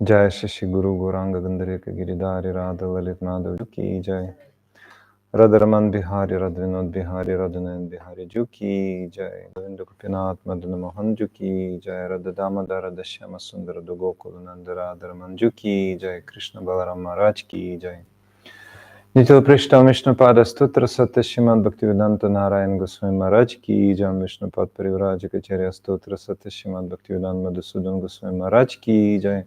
Jai Shashi Guru Gauranga Gandharika Giridhari Radha Lalit Madhav Ki Jai Radharaman Bihari Radvinod Bihari Radhanayan Bihari Juki Jai Govinda Gopinath Madana Mohan Juki Jai Radha Damodara Dashyama Sundara Dogokulananda Radharaman Juki Jai Krishna Balaram Maharaj Ki Jai Nitya Prishta Vishnupada Stutra Satya Shrimad Bhaktivedanta Narayan Goswami Maharaj Ki Jai Vishnupad Parivraja Acharya Stutra Satya Shrimad Bhaktivedanta Madhusudan Goswami Maharaj Ki Jai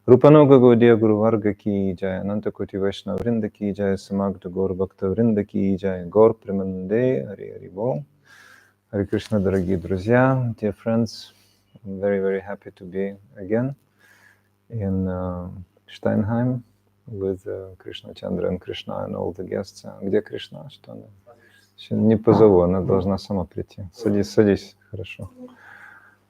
Rupanuga Gaudiya Guru Varga Ki Jai Ananta Koti Vaishnava Vrinda Ki Jai Samagda Gaur Bhakta Vrinda Ki Jai Gaur Premanande Hari Hari Bol Hare Krishna, дорогие друзья, dear friends, I'm very, very happy to be again in Steinheim with Krishna Chandra and Krishna and all the guests. Где Кришна? Что она? Не позову, она должна сама прийти. Садись, садись, хорошо.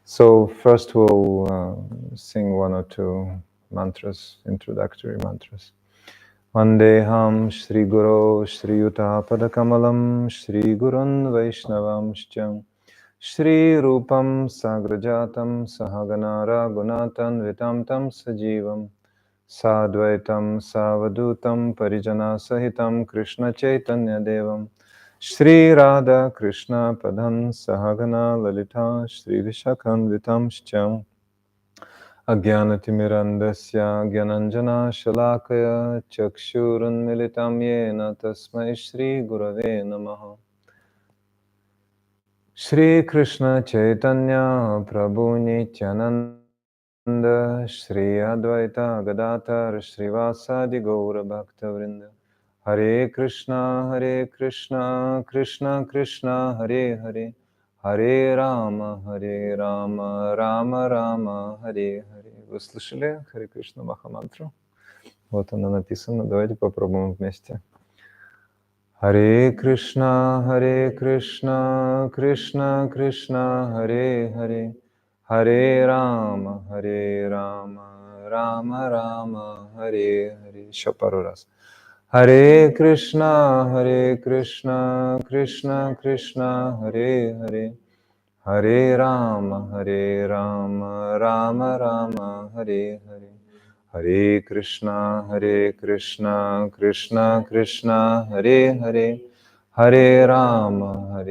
So first we'll sing one or two mantras, introductory mantras. Vandeham Shri Guru Shri Yuta Padakamalam Shri Gurun Vaishnavamshcham Shri Rupam Sagrajatam Sahagana Raghunatan Vitam Tam Sajivam Sadvaitam Savadutam Parijana Sahitam Krishna Chaitanya Devam Shri Radha Krishna Padhan Sahagana Lalita Shri Vishakhan Vitamshcham Agyanatimirandasya Gyananjana Shalakaya Chakshurun Militam Yena Tasmai Shri Gurave Namaha Shri Krishna Chaitanya Prabhu Nityananda Shri Advaita Gadadhar Shrivasadi Gaura Bhaktavrinda Hare Krishna Krishna Krishna Hare Hare Hare Rama Rama Rama Hare Hare. Вы слышали Харе Кришна Махамантру? Вот она написана. Давайте попробуем вместе. Hare Krishna Krishna Krishna Hare Hare Hare Rama Rama Rama Hare Hare. Еще пару раз. Hare Krishna Krishna Krishna Hare Hare Hare Rama Rama Rama Hare Hare Hare Krishna Krishna Krishna Hare Hare Hare Rama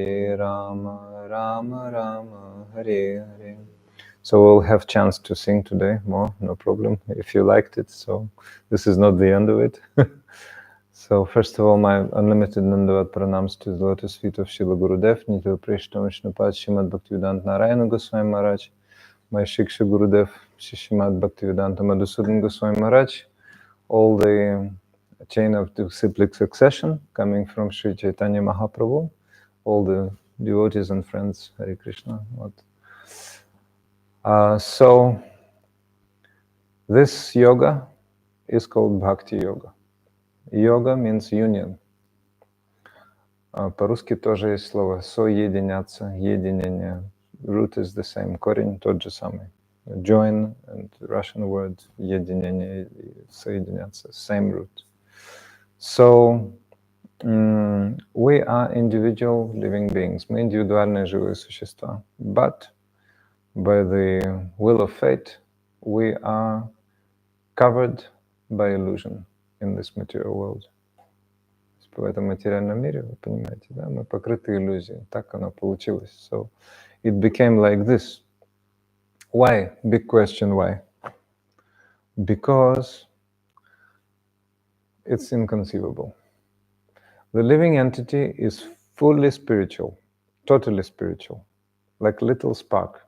Rama Rama Hare Hare. So we'll have chance to sing today more, no problem, if you liked it. So this is not the end of it. So first of all, my unlimited Dandavat pranams to the lotus feet of Srila Gurudev, Nitya Prishtam Vishnupad Srimad Bhaktivedanta Narayana Goswami Maharaj, my Shiksha Gurudev, Srimad Bhaktivedanta Madhusudan Goswami Maharaj, all the chain of disciplic succession coming from Shri Chайтаньи Mахапрабху, all the devotees and friends, Hare Krishna. So this yoga is called Bhakti Yoga. Yoga means union. По-русски тоже есть слово соединяться, единение. Root is the same, корень тот же самый. Join and Russian word единение, соединяться, same root. So we are individual living beings. Мы индивидуальные живые существа. But by the will of fate, we are covered by illusion in this material world. В этом материальном мире, вы понимаете, да, мы покрыты иллюзией. Так оно получилось. So it became like this. Why? Big question, why? Because it's inconceivable. The living entity is fully spiritual, totally spiritual, like little spark.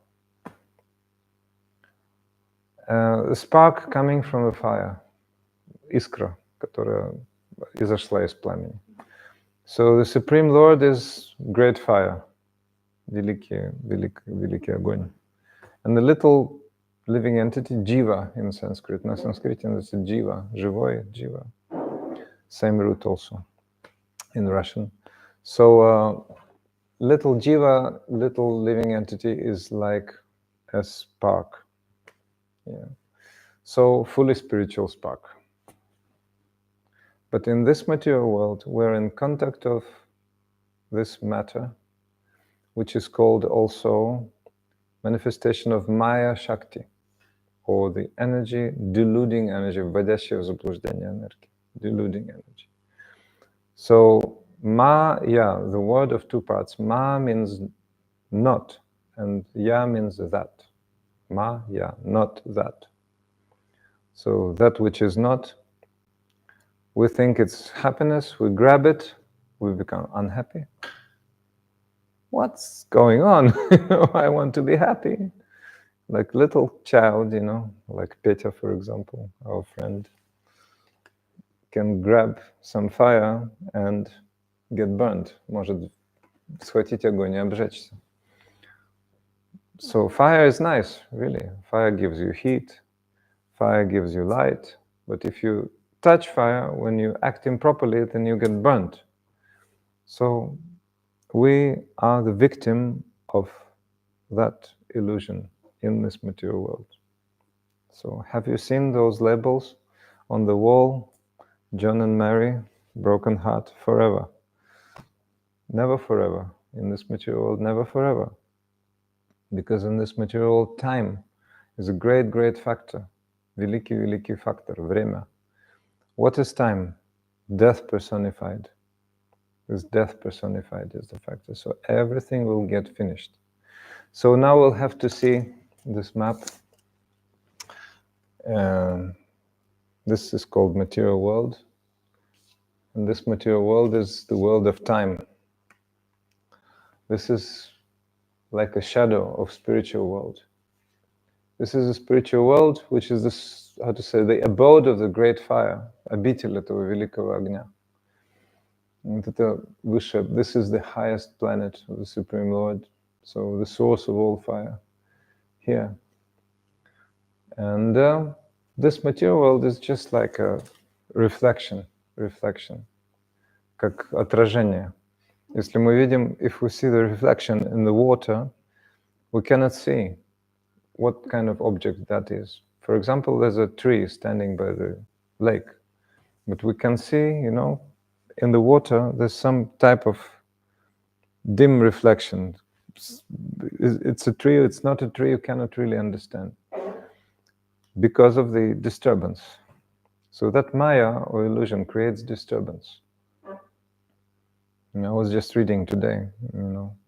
A spark coming from a fire, искра, которая изошла из пламени. So the Supreme Lord is great fire, великий огонь. And the little living entity, jiva in Sanskrit, на санскрите it's jiva, живой, jiva. Same root also in Russian. So little jiva, little living entity is like a spark. Yeah. So fully spiritual spark. But in this material world, we're in contact of this matter, which is called also manifestation of Maya Shakti. or the energy, deluding energy, вводящая в заблуждение энергии, deluding energy. So Maya, the word of two parts, Ma means not, and Ya means that. Maya, not that. So that which is not, we think it's happiness, we grab it, we become unhappy. What's going on? I want to be happy. Like little child, like Petya, for example, our friend, can grab some fire and get burned. Может схватить огонь и обжечься. So fire is nice, really. Fire gives you heat, fire gives you light, but if you touch fire, when you act improperly, then you get burnt. So we are the victim of that illusion in this material world. So have you seen those labels on the wall? John and Mary, broken heart, forever. Never forever. In this material world, never forever. Because in this material world, time is a great, great factor. Великий, великий factor, время. What is time? Death personified. This death personified is the factor. So everything will get finished. So now we'll have to see this map. This is called material world. And this material world is the world of time. This is like a shadow of spiritual world. This is a spiritual world, which is this, how to say, the abode of the great fire, обитель этого великого огня. Вот это выше, this is the highest planet of the Supreme Lord, so the source of all fire, here. And this material world is just like a reflection, как отражение. Если мы видим, if we see the reflection in the water, we cannot see what kind of object that is. For example, there's a tree standing by the lake, but we can see, in the water, there's some type of dim reflection. It's a tree, it's not a tree, you cannot really understand because of the disturbance. So that Maya or illusion creates disturbance. I was just reading today,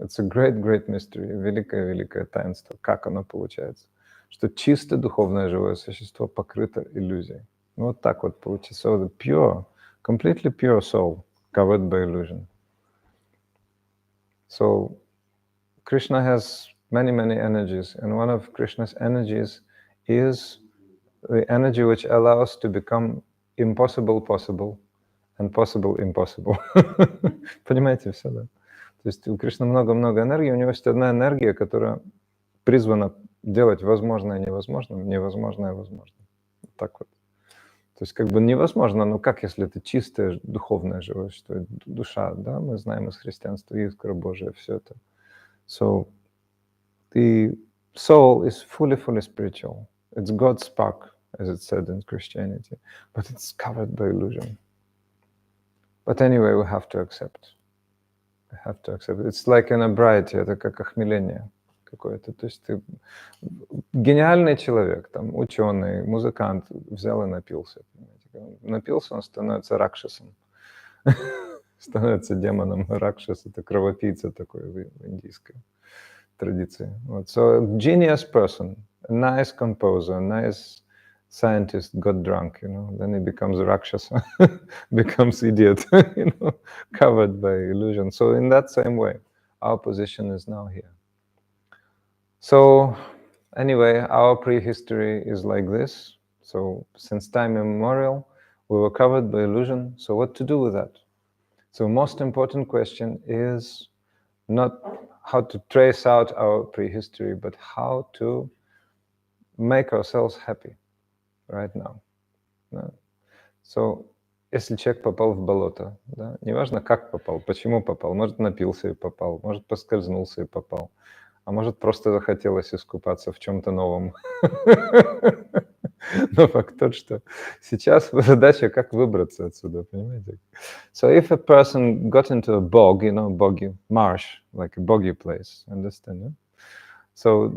it's a great, great mystery, великое, великое таинство, как оно получается, что чисто духовное живое существо покрыто иллюзией. Вот так вот получится. So the pure, completely pure soul covered by illusion. So Krishna has many, many energies, and one of Krishna's energies is the energy which allows to become impossible possible and possible impossible. Понимаете все, да? То есть у Кришны много-много энергии, у него есть одна энергия, которая призвана делать возможное невозможным, невозможное возможным. Вот так вот. То есть как бы невозможно, но как, если это чистое духовное живое, что душа, да, мы знаем из христианства, искра Божия, все это. So the soul is fully spiritual. It's God's spark, as it said in Christianity, but it's covered by illusion. But anyway, we have to accept. We have to accept. It's like inebriety, это как охмеление какое-то. То есть ты гениальный человек, там, ученый, музыкант, взял и напился. Понимаете? Напился, он становится ракшасом. Становится демоном. Ракшас — это кровопийца такой в индийской традиции. Вот. So a genius person, a nice composer, a nice scientist got drunk, then he becomes a rakshasa, becomes idiot, covered by illusion. So in that same way, our position is now here. So anyway, our prehistory is like this. So since time immemorial, we were covered by illusion. So what to do with that? So most important question is not how to trace out our prehistory, but how to make ourselves happy right now. Да? So, если человек попал в болото, да, неважно, как попал, почему попал, может, напился и попал, может, поскользнулся и попал, а может, просто захотелось искупаться в чем-то новом. Но факт тот, что сейчас задача, как выбраться отсюда, понимаете? So, if a person got into a bog, boggy marsh, like a boggy place, understand? Yeah? So,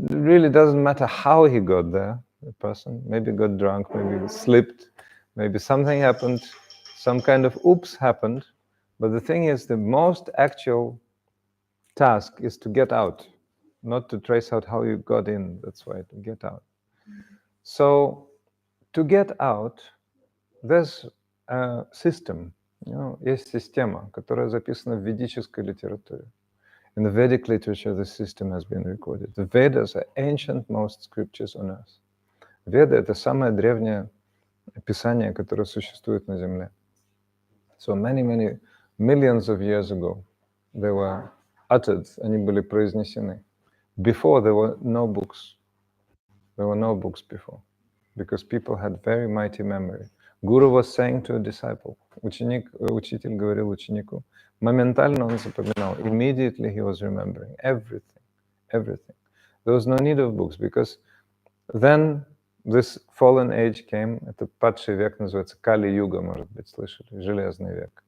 it really doesn't matter how he got there. a person. Maybe got drunk, maybe slipped, maybe something happened, some kind of oops happened. But the thing is, the most actual task is to get out, not to trace out how you got in. That's why, to get out. So to get out, there's a system. Есть система, которая записана в ведической литературе. In the Vedic literature, this system has been recorded. The Vedas are ancient most scriptures on earth. Веды — это самое древнее писание, которое существует на Земле. So many, many millions of years ago, they were uttered, они были произнесены. Before, there were no books. There were no books before, because people had very mighty memory. Guru was saying to a disciple, учитель говорил ученику, моментально он запоминал. Immediately he was remembering everything, everything. There was no need of books, because then this fallen age came. Этот падший век называется Кали-юга, может быть, слышали, железный век.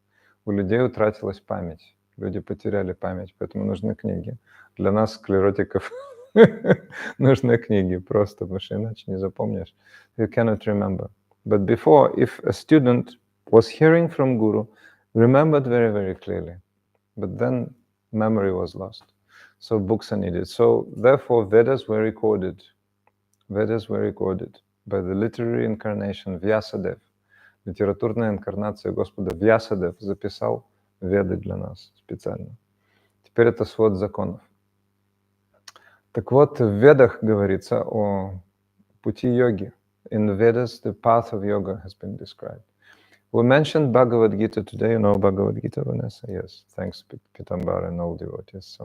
У людей утратилась память, люди потеряли память, поэтому нужны книги. Для нас, склеротиков, нужны книги просто, потому что иначе не запомнишь. You cannot remember. But before, if a student was hearing from Guru, remembered very, very clearly. But then memory was lost. So books are needed. So therefore, Vedas were recorded. Vedas were recorded by the literary incarnation Vyasadeva. Литературная инкарнация Господа Вьясадев записал Веды для нас специально. Теперь это свод законов. Так вот, в Ведах говорится о пути йоги. In the Vedas, the path of yoga has been described. We mentioned Bhagavad Gita today. You know Bhagavad Gita, Vanessa? Yes, thanks, Pitambara and all devotees.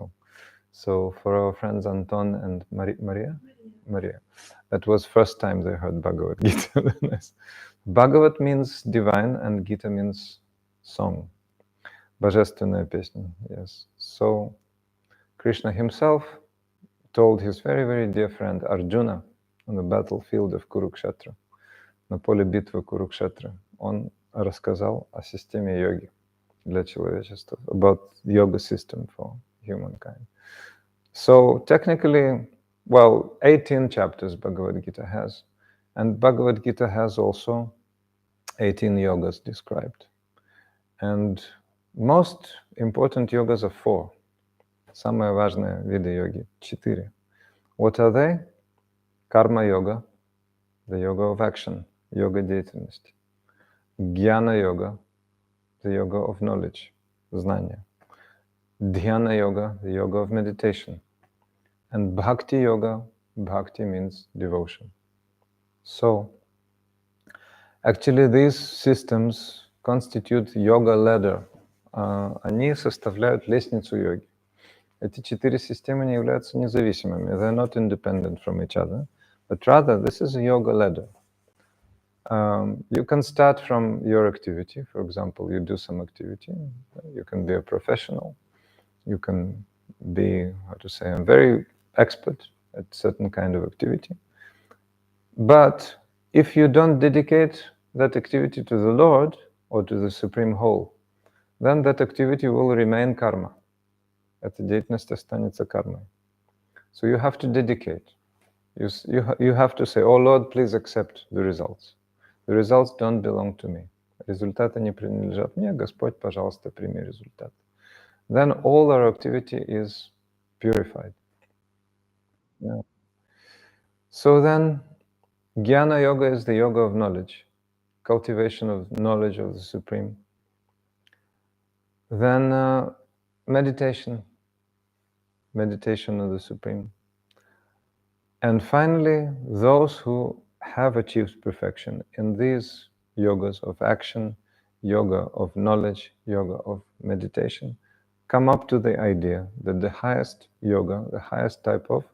So for our friends Anton and Maria, that was first time they heard Bhagavad Gita. Nice. Bhagavat means divine, and Gita means song. Божественная песня, yes. So Krishna himself told his very, very dear friend Arjuna on the battlefield of Kurukshetra, на поле битвы Курукшетры, он рассказал о системе йоги для человечества, about yoga system for humankind. So technically, well, 18 chapters Bhagavad Gita has, and Bhagavad Gita has also 18 yogas described. And most important yogas are 4. Самые важные виды йоги, 4. What are they? Karma yoga, the yoga of action, yoga деятельности. Jnana yoga, the yoga of knowledge, знание. Dhyana yoga, the yoga of meditation. And bhakti yoga, bhakti means devotion. So, actually these systems constitute yoga ladder. Они составляют лестницу йоги. Эти 4 системы не являются независимыми. They're not independent from each other. But rather, this is a yoga ladder. You can start from your activity. For example, you do some activity. You can be a professional. You can be, a very expert at certain kind of activity. But if you don't dedicate that activity to the Lord or to the Supreme Whole, then that activity will remain karma. Эта деятельность останется кармой. So you have to dedicate. You have to say, oh Lord, please accept the results. The results don't belong to me. Результаты не принадлежат мне. Господь, пожалуйста, прими результат. Then all our activity is purified. Yeah. So then, Jnana yoga is the yoga of knowledge, cultivation of knowledge of the Supreme. Then meditation of the Supreme. And finally, those who have achieved perfection in these yogas of action, yoga of knowledge, yoga of meditation, come up to the idea that the highest yoga, the highest type of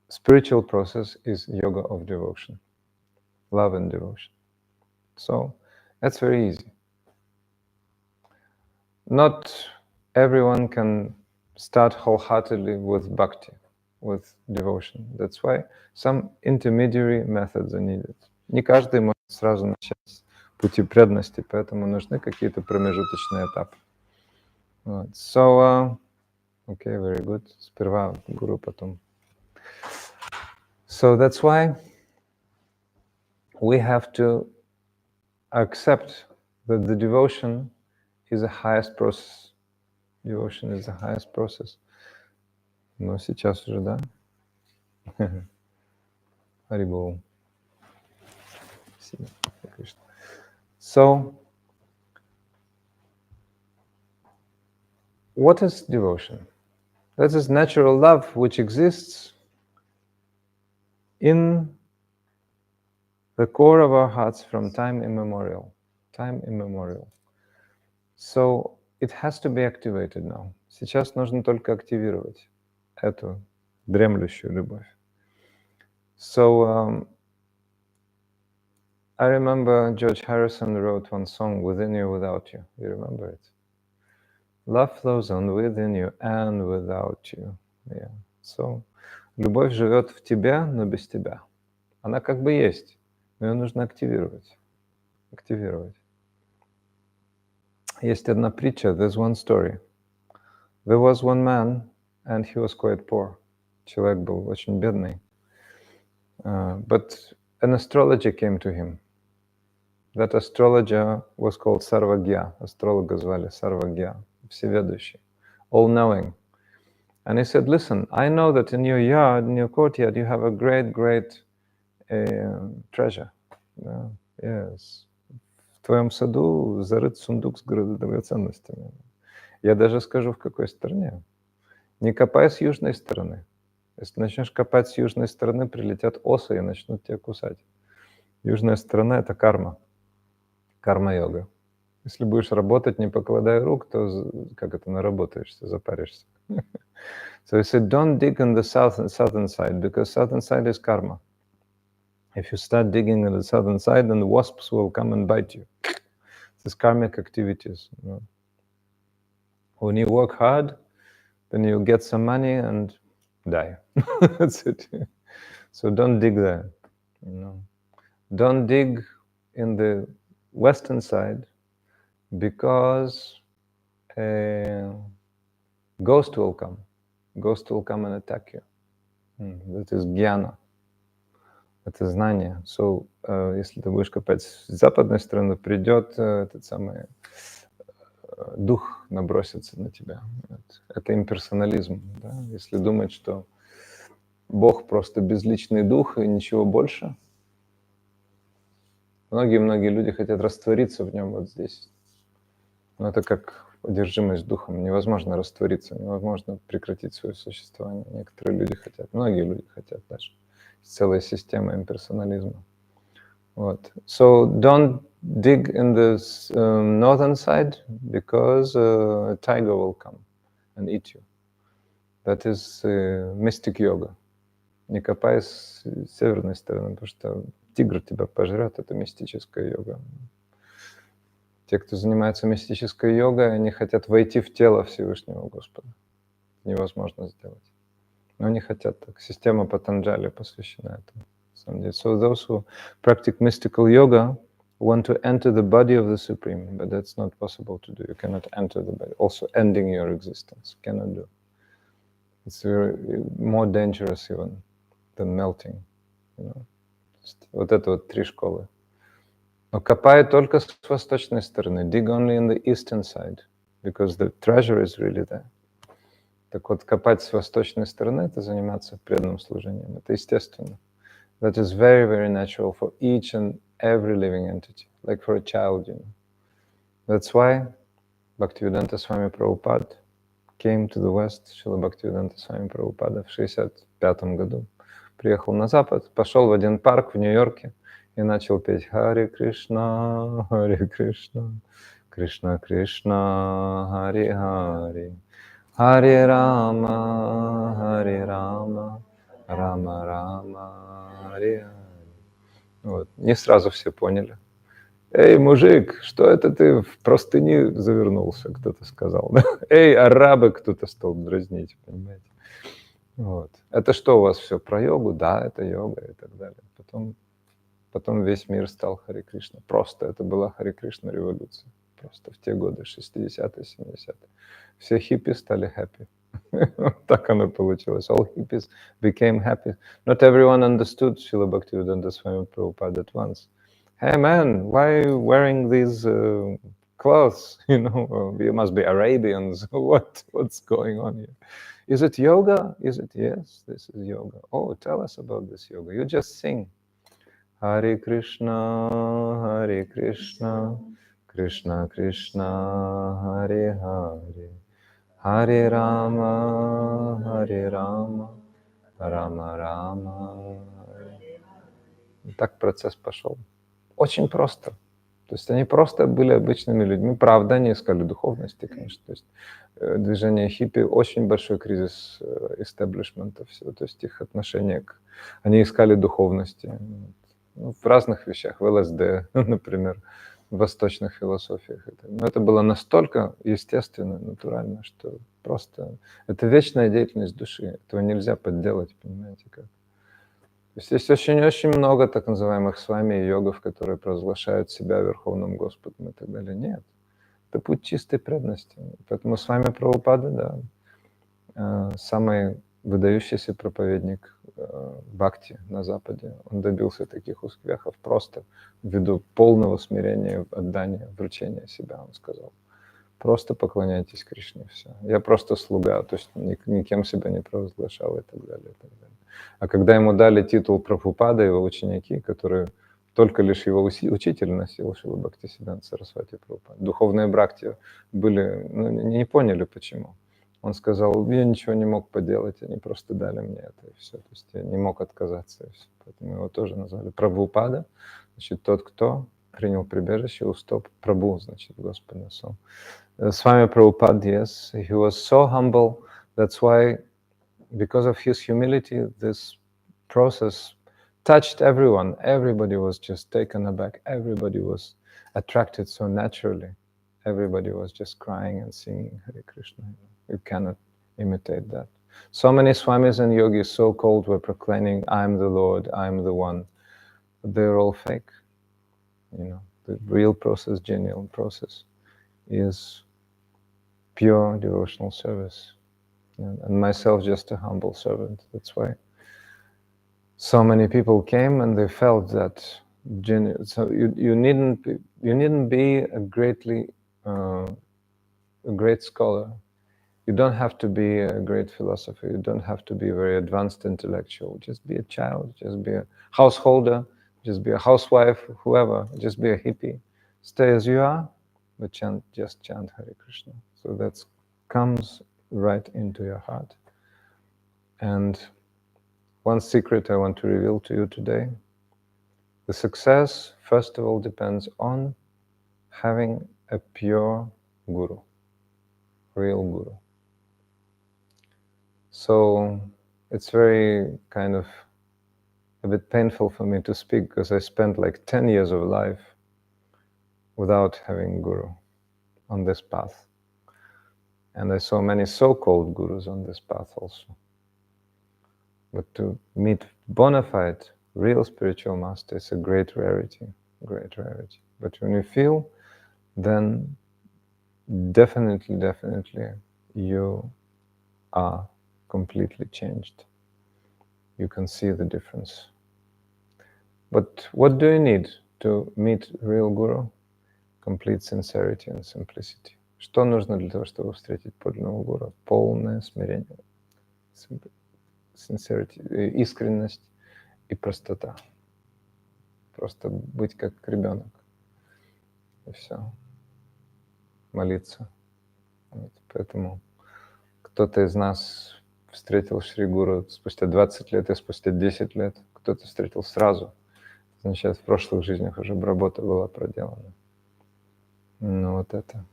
spiritual process is yoga of devotion, love and devotion. So that's very easy. Not everyone can start wholeheartedly with bhakti, with devotion. That's why some intermediary methods are needed. Не каждый может сразу начать с пути преданности, поэтому нужны какие-то промежуточные этапы. Вот. So, okay, very good. Сперва гуру, потом. So that's why we have to accept that the devotion is the highest process. Devotion is the highest process. Но сейчас уже, да? Харибол. So, what is devotion? That is natural love which exists in the core of our hearts from time immemorial. Time immemorial. So, it has to be activated now. Сейчас нужно только активировать эту дремлющую любовь. So, I remember George Harrison wrote one song, Within You, Without You. You remember it? Love flows on within you and without you. Yeah. So, любовь живет в тебе, но без тебя. Она как бы есть, но ее нужно активировать. Активировать. Есть одна притча, there's one story. There was one man, and he was quite poor. Человек был очень бедный. But an astrologer came to him. That astrologer was called Sarvagya. Астролога звали Sarvagya, всеведущий, all-knowing. And he said, listen, I know that in your yard, in your courtyard, you have a great, great treasure. Yes. В твоем саду зарыт сундук с драгоценностями. Я даже скажу, в какой стороне. Не копай с южной стороны. Если начнешь копать с южной стороны, прилетят осы и начнут тебя кусать. Южная сторона — это карма. Карма-йога. Если будешь работать, не покладая рук, то как это, наработаешься, запаришься. So he said, don't dig on the southern side, because southern side is karma. If you start digging on the southern side, then the wasps will come and bite you. This is karmic activities. You know. When you work hard, then you get some money and die. That's it. So don't dig there. You know. Don't dig in the western side, because a ghost will come. Ghost will come and attack you. That is jnana. Это знание. So, если ты будешь копать с западной стороны, придет этот самый дух набросится на тебя. Это имперсонализм. Да? Если думать, что Бог просто безличный дух и ничего больше. Многие люди хотят раствориться в нем вот здесь. Но это как одержимость духом. Невозможно раствориться, невозможно прекратить свое существование. Некоторые люди хотят, многие люди хотят даже. Целая система имперсонализма. Вот. So don't dig in the northern side, because a tiger will come and eat you. That is mystic yoga. Не копай с северной стороны, потому что тигр тебя пожрет, это мистическая йога. Те, кто занимается мистической йогой, они хотят войти в тело Всевышнего Господа. Невозможно сделать. Но они хотят так. Система Патанджали посвящена этому. So those who practice mystical yoga want to enter the body of the Supreme, but that's not possible to do. You cannot enter the body. Also ending your existence. Cannot do. It's more dangerous even than melting. You know? Вот это вот три школы. Но копай только с восточной стороны. Dig only in the eastern side, because the treasure is really there. Так вот, копать с восточной стороны — это заниматься преданным служением. Это естественно. That is very, very natural for each and every living entity, like for a child, you know. That's why Bhaktivedanta Swami Prabhupada came to the West. Шрила Бхактивиданта Свами Прабхупада в 1965 году приехал на Запад, пошел в один парк в Нью-Йорке и начал петь «Харе Кришна, Харе Кришна, Кришна Кришна, Харе Харе, Харе Рама, Рама Рама, Харе Харе». Вот. Не сразу все поняли. «Эй, мужик, что это ты в простыни завернулся?» — кто-то сказал. «Эй, арабы!» — кто-то стал дразнить, понимаете. Вот. Это что у вас все про йогу? Да, это йога и так далее. Потом весь мир стал Харе Кришна. Просто это была Харе Кришна революция. Просто в те годы, 60-е, 70-е. Все хиппи стали happy. Так оно получилось. All hippies became happy. Not everyone understood Srila Bhaktivedanta Swami Prabhupada at once. hey man, why are you wearing these clothes? You know, you must be Arabians. What's going on here? Is it yoga? Is it? Yes, this is yoga. Oh, tell us about this yoga. You just sing. Hare Krishna, Krishna Krishna, Hare Hare, Hare Rama, Рама Рама. Так процесс пошел. Очень просто. То есть они просто были обычными людьми. Правда, они искали духовности, конечно. То есть движение хиппи, очень большой кризис истеблишмента всего. То есть их отношение к... Они искали духовности. Ну, в разных вещах, в ЛСД, например, в восточных философиях. Но это было настолько естественно, натурально, что просто... Это вечная деятельность души. Этого нельзя подделать, понимаете, как. То есть есть очень-очень много так называемых с вами йогов, которые провозглашают себя Верховным Господом и так далее. Нет. Это путь чистой преданности. Поэтому с вами Прабхупада, да, самый выдающийся проповедник бхакти на Западе. Он добился таких успехов просто ввиду полного смирения, отдания, вручения себя, он сказал. Просто поклоняйтесь Кришне, все. Я просто слуга, то есть никем себя не провозглашал и так далее, и так далее. А когда ему дали титул Прабхупада, его ученики, которые только лишь его учитель носил, Шрила Бхактисиддханта Сарасвати Прабхупада, духовные бхакти были, не поняли почему. Он сказал, я ничего не мог поделать, они просто дали мне это, и все. То есть я не мог отказаться, и все. Поэтому его тоже назвали Прабхупада, значит, тот, кто принял прибежище у стоп Прабху, значит, Господа. So, Swami Prabhupada, yes, he was so humble, that's why, because of his humility, this process touched everyone. Everybody was just taken aback. Everybody was attracted so naturally. Everybody was just crying and singing Hare Krishna. You cannot imitate that. So many Swamis and yogis, so-called, were proclaiming, I'm the Lord, I'm the one. But they're all fake. You know, the real process, genuine process, is pure devotional service. And myself just a humble servant. That's why so many people came and they felt that so you needn't be a great scholar. You don't have to be a great philosopher. You don't have to be very advanced intellectual. Just be a child. Just be a householder. Just be a housewife. Whoever. Just be a hippie. Stay as you are, but just chant Hare Krishna. So that comes right into your heart. And one secret I want to reveal to you today: the success, first of all, depends on having a pure guru, real guru. So it's very kind of a bit painful for me to speak because I spent like 10 years of life without having guru on this path. And I saw many so-called gurus on this path also. But to meet bona fide, real spiritual master is a great rarity, great rarity. But when you feel, then definitely you are completely changed. You can see the difference. But what do you need to meet real guru? Complete sincerity and simplicity. Что нужно для того, чтобы встретить подлинного гуру? Полное смирение, sincerity, искренность и простота. Просто быть как ребенок. И все. Молиться. Вот. Поэтому кто-то из нас встретил Шри Гуру спустя 20 лет и спустя 10 лет. Кто-то встретил сразу. Значит, в прошлых жизнях уже работа была проделана. Ну вот это.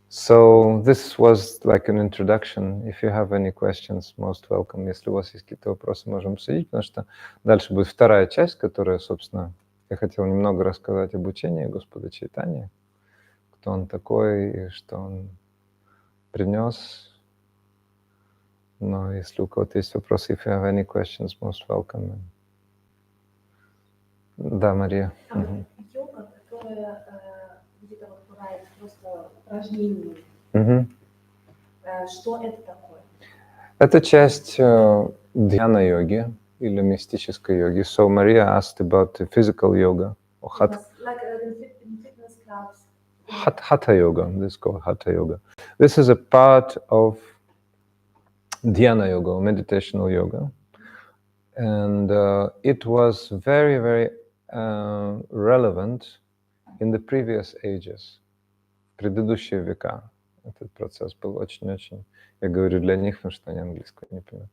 So this was like an introduction. If you have any questions, most welcome. Если у вас есть какие-то вопросы, можем обсудить, потому что дальше будет вторая часть, которая, собственно, я хотел немного рассказать об учении Господа Чайтаньи, кто он такой и что он принес. Но если у кого-то есть вопросы, if you have any questions, most welcome. Да, Мария. Йога, которая где-то вот бывает просто упражнениями. Что это такое? Это часть дхьяна-йоги или мистической йоги. So Maria asked about the physical yoga Like in fitness clubs. Hatha yoga, this is called hatha yoga. This is a part of dhyana yoga, or meditational yoga. And it was very, very relevant in the previous ages. Предыдущие века этот процесс был очень-очень, я говорю для них, потому что они английского не понимают.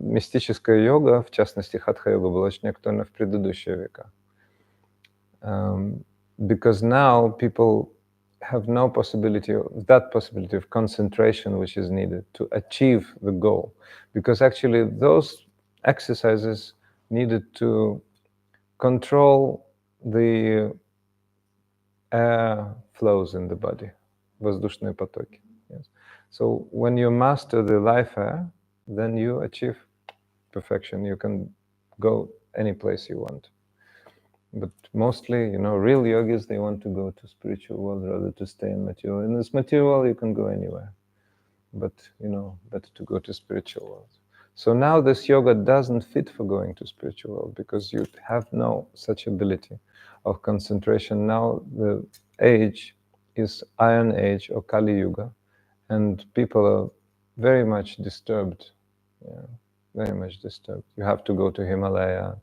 Мистическая йога, в частности хатха-йога, была очень актуальна в предыдущие века. Because now people have no possibility, that possibility of concentration which is needed to achieve the goal. Because actually those exercises needed to control the air flows in the body, воздушные потоки. Yes. So when you master the life air, then you achieve perfection. You can go any place you want. But mostly, you know, real yogis, they want to go to spiritual world rather to stay in material. In this material, you can go anywhere. But, you know, better to go to spiritual world. So now this yoga doesn't fit for going to spiritual world because you have no such ability of concentration. Now the age is Iron Age or Kali Yuga, and people are very much disturbed. Yeah, very much disturbed. You have to go to Himalaya.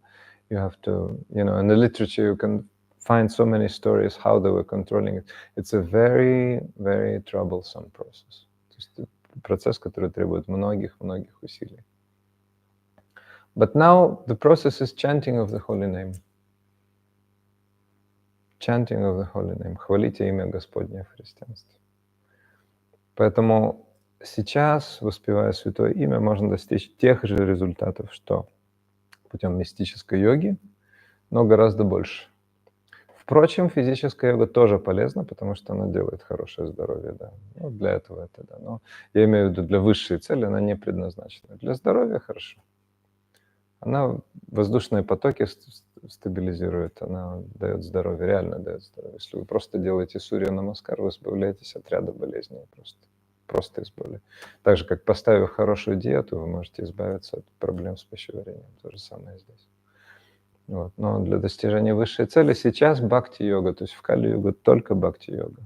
You have to, you know, in the literature you can find so many stories how they were controlling it. It's a very, very troublesome process. То есть процесс, который требует многих усилий. But now the process is chanting of the holy name. Chanting of the holy name. Хвалите имя Господне в христианстве. Поэтому сейчас, воспевая святое имя, можно достичь тех же результатов, что путем мистической йоги, но гораздо больше. Впрочем, физическая йога тоже полезна, потому что она делает хорошее здоровье, да. Ну, для этого это, да. Но я имею в виду, для высшей цели она не предназначена. Для здоровья хорошо. Она воздушные потоки стабилизирует, она дает здоровье, реально дает здоровье. Если вы просто делаете сурья намаскар, вы избавляетесь от ряда болезней просто избавляетесь. Так же, как поставив хорошую диету, вы можете избавиться от проблем с пищеварением. То же самое здесь. Вот. Но для достижения высшей цели сейчас бхакти-йога, то есть в Кали-йогу только бхакти-йога.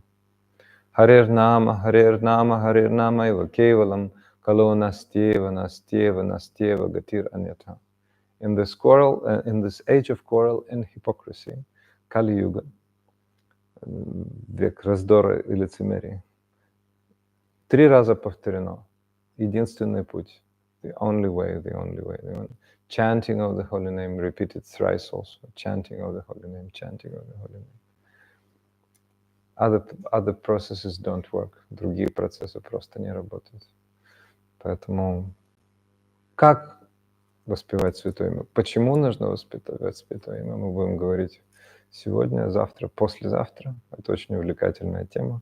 Харир-нама, харир-нама, харир-нама, ива кевалам, кало настева, настева, настева, гатир аньята. In this age of quarrel and hypocrisy, Kali-yuga, век раздора и лицемерия, 3 раза повторено. Единственный путь. The only way, the only way, the only. Chanting of the holy name, repeated thrice also. Chanting of the holy name, chanting of the holy name. Other processes don't work. Другие процессы просто не работают. Поэтому как воспевать святое имя? Почему нужно воспевать святое имя? Мы будем говорить сегодня, завтра, послезавтра. Это очень увлекательная тема.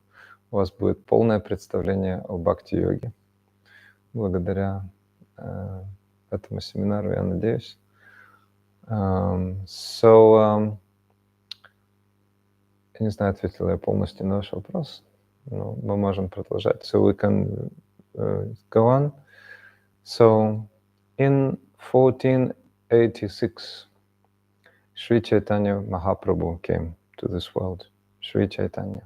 У вас будет полное представление о бхакти-йоге. Благодаря этому семинару, я надеюсь. Я не знаю, ответил я полностью на ваш вопрос, но мы можем продолжать. So we can go on. So in 1486, Шри Чайтаньи Махапрабху came to this world. Шри Чайтаньи.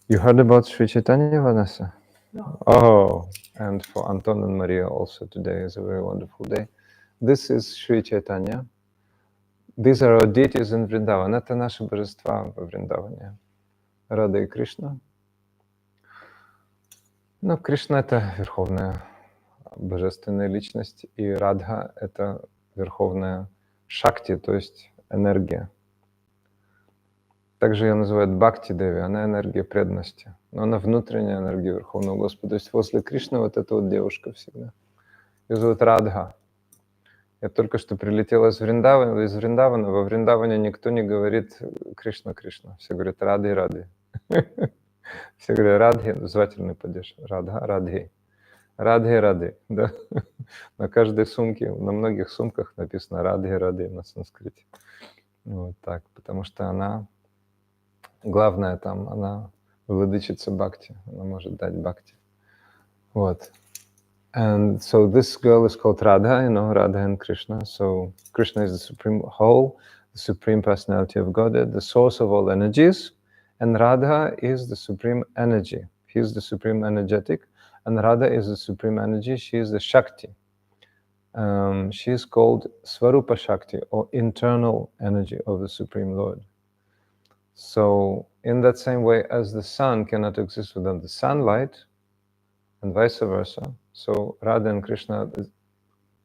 You heard about Шри Чайтаньи, Vanessa? No. Oh, and for Anton and Maria also today is a very wonderful day. This is Шри Чайтаньи. These are our deities in Vrindavan. Это наши божества во Вриндаване. Рада и Кришна. Ну, Кришна — это верховная божественная личность, и Радха — это верховная шакти, то есть энергия. Также ее называют Бхакти-деви, она энергия преданности. Но она внутренняя энергия Верховного Господа. То есть возле Кришны вот эта вот девушка всегда. Ее зовут Радха. Я только что прилетел из Вриндавана. Во Вриндаване никто не говорит Кришна, Кришна. Все говорят Радhi, Радhi. Все говорят Радхи, звательный падеж. Радха, Радхи. Радхи, Радхи. Да? На каждой сумке, на многих сумках написано Радхи, Радхи на санскрите. Вот так, потому что она... Главное там, она владычица бхакти, она может дать бхакти. Вот. And so this girl is called Radha, you know, Radha and Krishna. So Krishna is the supreme whole, the the Supreme Personality of Godhead, the source of all energies, and Radha is the Supreme Energy. He is the Supreme Energetic, and Radha is the Supreme Energy. She is the Shakti. She is called Svarupa Shakti, or internal energy of the Supreme Lord. So, in that same way as the sun cannot exist without the sunlight, and vice versa, so Radha and Krishna, the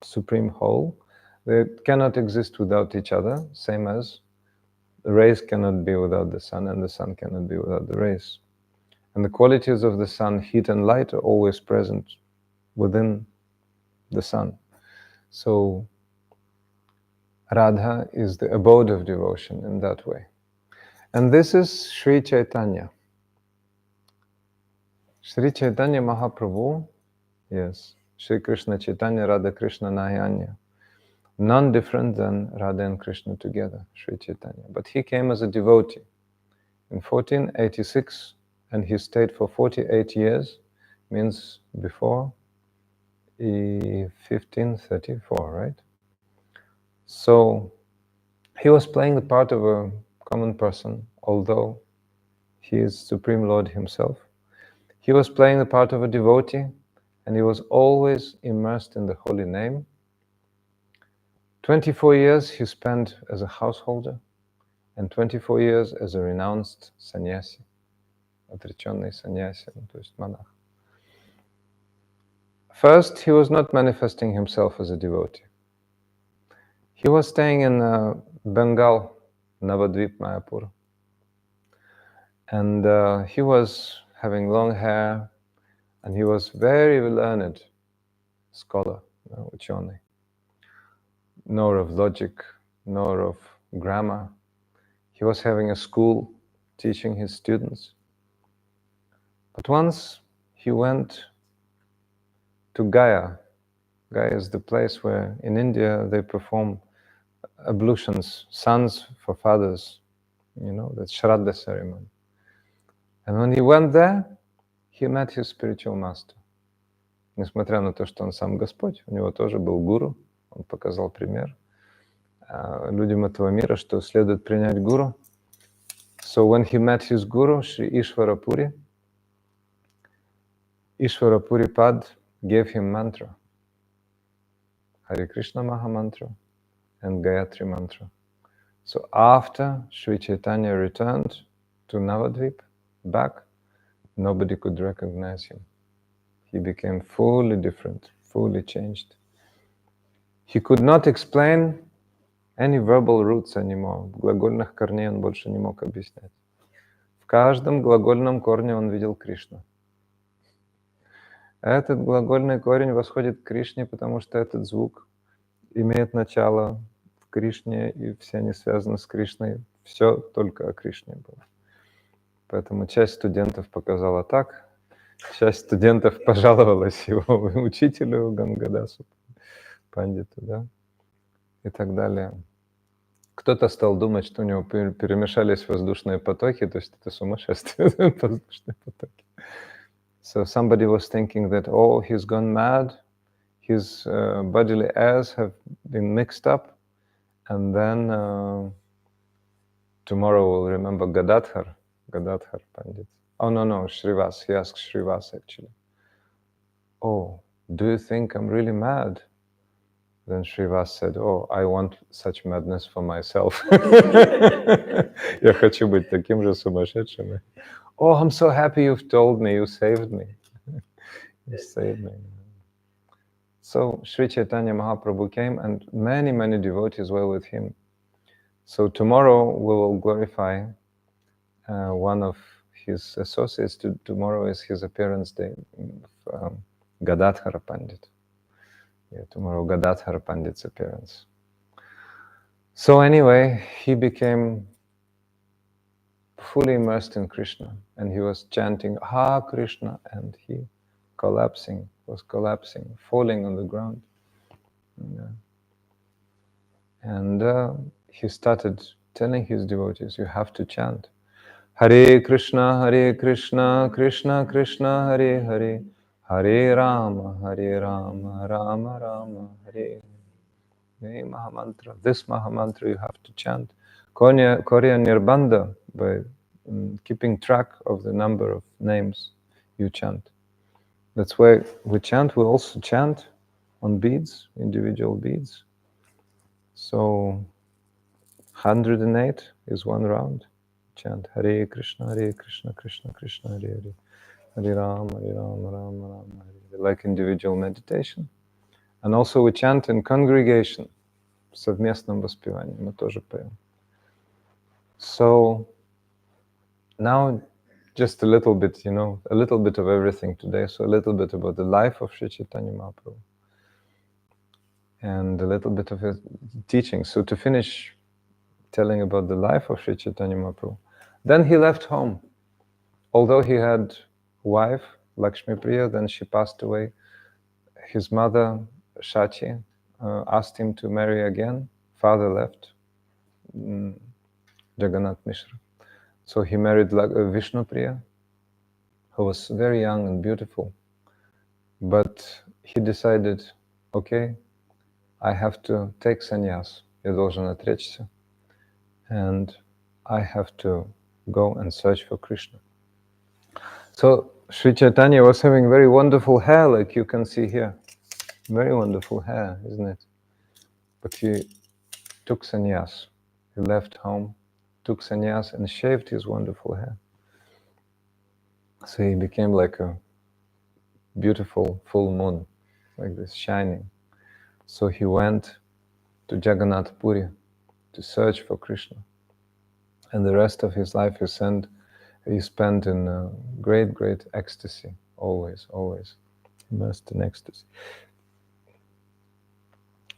Supreme Whole, they cannot exist without each other, same as the rays cannot be without the sun, and the sun cannot be without the rays. And the qualities of the sun, heat and light, are always present within the sun. So Radha is the abode of devotion in that way. And this is Shri Chaitanya. Shri Chайтаньи Махапрабху, yes, Shri Krishna Chaitanya, Radha Krishna Nayanya, none different than Radha and Krishna together, Shri Chaitanya. But he came as a devotee in 1486, and he stayed for 48 years, means before 1534, right? So he was playing the part of a common person, although he is Supreme Lord himself. He was playing the part of a devotee, and he was always immersed in the holy name. 24 years he spent as a householder, and 24 years as a renounced sannyasi, отреченный саньяси, то есть монах. First, he was not manifesting himself as a devotee. He was staying in Bengal, Navadvip, Mayapur. And he was having long hair, and he was very learned scholar, ученый, nor of logic, nor of grammar. He was having a school, teaching his students. But once he went to Gaya. Gaya is the place where in India they perform ablutions, sons for fathers, the Shraddha ceremony. And when he went there, he met his spiritual master. Несмотря на то, что он сам Господь, у него тоже был гуру, он показал пример людям этого мира, что следует принять гуру. So when he met his guru, Shri Ishvarapuri, Ishvarapuri Pad gave him mantra, Hare Krishna Maha Mantra and Gayatri Mantra. So after Shri Chaitanya returned to Navadvip, back, nobody could recognize him. He became fully different, fully changed. He could not explain any verbal roots anymore. Глагольных корней он больше не мог объяснять. В каждом глагольном корне он видел Кришну. Этот глагольный корень восходит к Кришне, потому что этот звук имеет начало в Кришне, и все они связаны с Кришной. Все только о Кришне было. Поэтому часть студентов показала так, часть студентов пожаловалась его учителю Гангадасу, пандиту, да, и так далее. Кто-то стал думать, что у него перемешались воздушные потоки, то есть это сумасшествие, воздушные потоки. So somebody was thinking that, oh, he's gone mad, his bodily airs have been mixed up, and then tomorrow we'll remember Gadadhar Pandit. Oh, no, Shrivas, he asked Shrivas actually. Oh, do you think I'm really mad? Then Shrivas said, oh, I want such madness for myself. Я хочу быть таким же сумасшедшим. Oh, I'm so happy you've told me, you saved me. You saved me. So Shri Chaitanya Mahaprabhu came, and many, many devotees were with him. So tomorrow we will glorify one of his associates. Tomorrow is his appearance day, Gadadhara Pandit. Yeah, tomorrow Gadadhara Pandit's appearance. So anyway, he became fully immersed in Krishna, and he was chanting Ha Krishna, and he was collapsing, falling on the ground. Yeah. And he started telling his devotees, you have to chant Hare Krishna, Krishna Krishna, Hare Hare, Hare Rama, Rama Rama, Hare Hare. Mahamantra. This Mahamantra you have to chant Korya Nirbandha, by keeping track of the number of names you chant. That's why we chant. We also chant on beads, individual beads. So 108 is one round. Chant Hare Krishna, Krishna Krishna, Hare Hare, Hare Ram, Ram Ram, Hare. Like individual meditation. And also we chant in congregation. В совместном воспевании мы тоже поем. So now just a little bit, a little bit of everything today. So a little bit about the life of Shri Chaitanya Mahaprabhu. And a little bit of his teaching. So to finish telling about the life of Shri Chaitanya Mahaprabhu, then he left home. Although he had a wife, Lakshmi Priya, then she passed away. His mother, Shachi, asked him to marry again. Father left, Jagannath Mishra. So he married Vishnu Priya, who was very young and beautiful. But he decided, okay, I have to take sannyas. Я должен отречься. And I have to go and search for Krishna. So Shri Chaitanya was having very wonderful hair, like you can see here. Very wonderful hair, isn't it? But he took sannyas. He left home, took sannyas, and shaved his wonderful hair. So he became like a beautiful full moon, like this, shining. So he went to Jagannath Puri to search for Krishna. And the rest of his life he spent in great, great ecstasy, always, always immersed in ecstasy.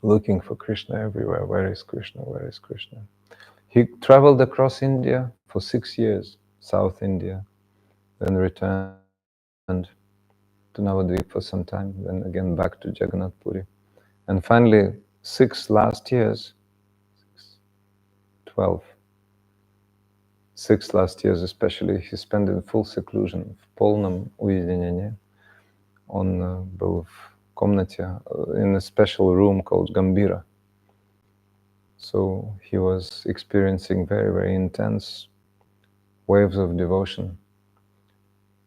Looking for Krishna everywhere. Where is Krishna? Where is Krishna? He traveled across India for 6 years, South India, then returned to Navadvip for some time, then again back to Jagannath Puri. And finally, 6 last years, 6 last years especially, he spent in full seclusion, в полном уединении. Он был в комнате, in a special room called Gambira. So he was experiencing very, very intense waves of devotion.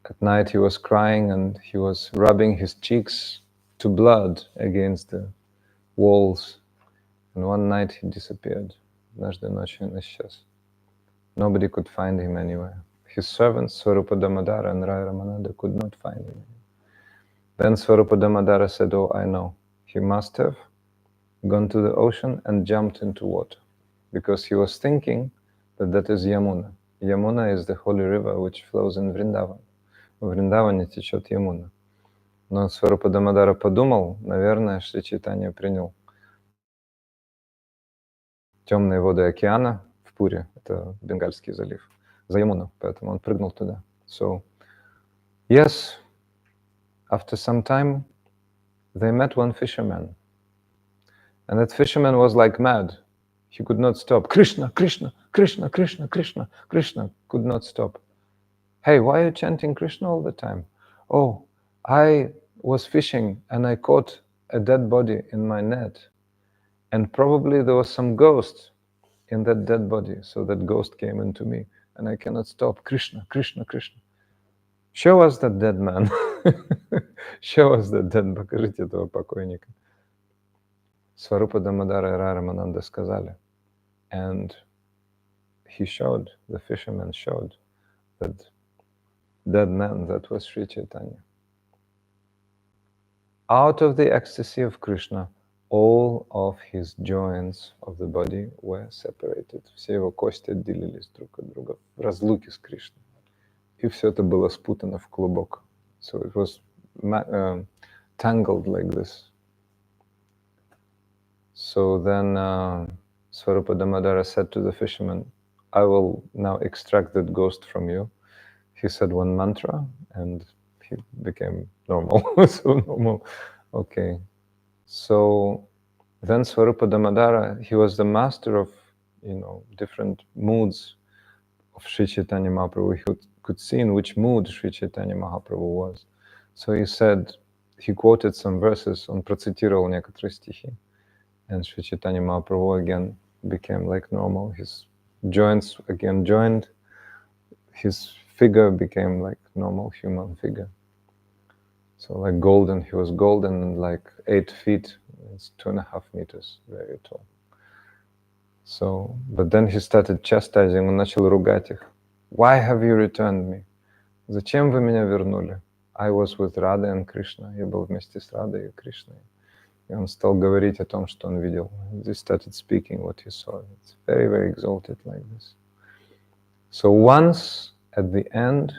At night he was crying and he was rubbing his cheeks to blood against the walls. And one night he disappeared. Однажды ночью он исчез. Nobody could find him anywhere. His servants, Swarupa Damodara and Rai Ramananda, could not find him. Then Swarupa Damodara said, oh, I know. He must have gone to the ocean and jumped into water. Because he was thinking that is Yamuna. Yamuna is the holy river which flows in Vrindavan. В Вриндаване течет Ямуна. Но Сварупа Дамодара подумал, наверное, Шри Чайтанья принял темные воды океана в Пуре, это Бенгальский залив, за Ямуну, поэтому он прыгнул туда. So, yes, after some time, they met one fisherman. And that fisherman was like mad. He could not stop. Krishna, Krishna, Krishna, Krishna, Krishna, Krishna, could not stop. Hey, why are you chanting Krishna all the time? Oh, I was fishing and I caught a dead body in my net. And probably there was some ghost in that dead body. So that ghost came into me and I cannot stop. Krishna, Krishna, Krishna. Show us that dead man. Show us that dead. Покажите этого покойника. Сварупа Дамодара и Рай Рамананда сказали. And he showed, the fisherman showed that dead man, that was Shri Chaitanya. Out of the ecstasy of Krishna, all of his joints of the body were separated. Все его кости отделились друг от друга в разлуке с Кришной. И все это было спутано в клубок. So it was tangled like this. So then Swarupa Damodara said to the fisherman, I will now extract that ghost from you. He said one mantra and he became normal. So normal. Okay. So then Swarupa Damodara, he was the master of, different moods of Shri Chaitanya Mahaprabhu. He could see in which mood Shri Chaitanya Mahaprabhu was. So he said, he quoted some verses, он процитировал некоторые стихи. And Shri Chaitanya Mahaprabhu again became like normal. His joints again joined, his figure became like normal human figure. So like golden, he was golden and like 8 feet, it's 2.5 meters, very tall. So, but then he started chastising, он начал ругать их. Why have you returned me? Зачем вы меня вернули? I was with Radha and Krishna. Я был вместе с Радой и Кришной. И он стал говорить о том, что он видел. He started speaking what he saw. It's very, very exalted like this. So once at the end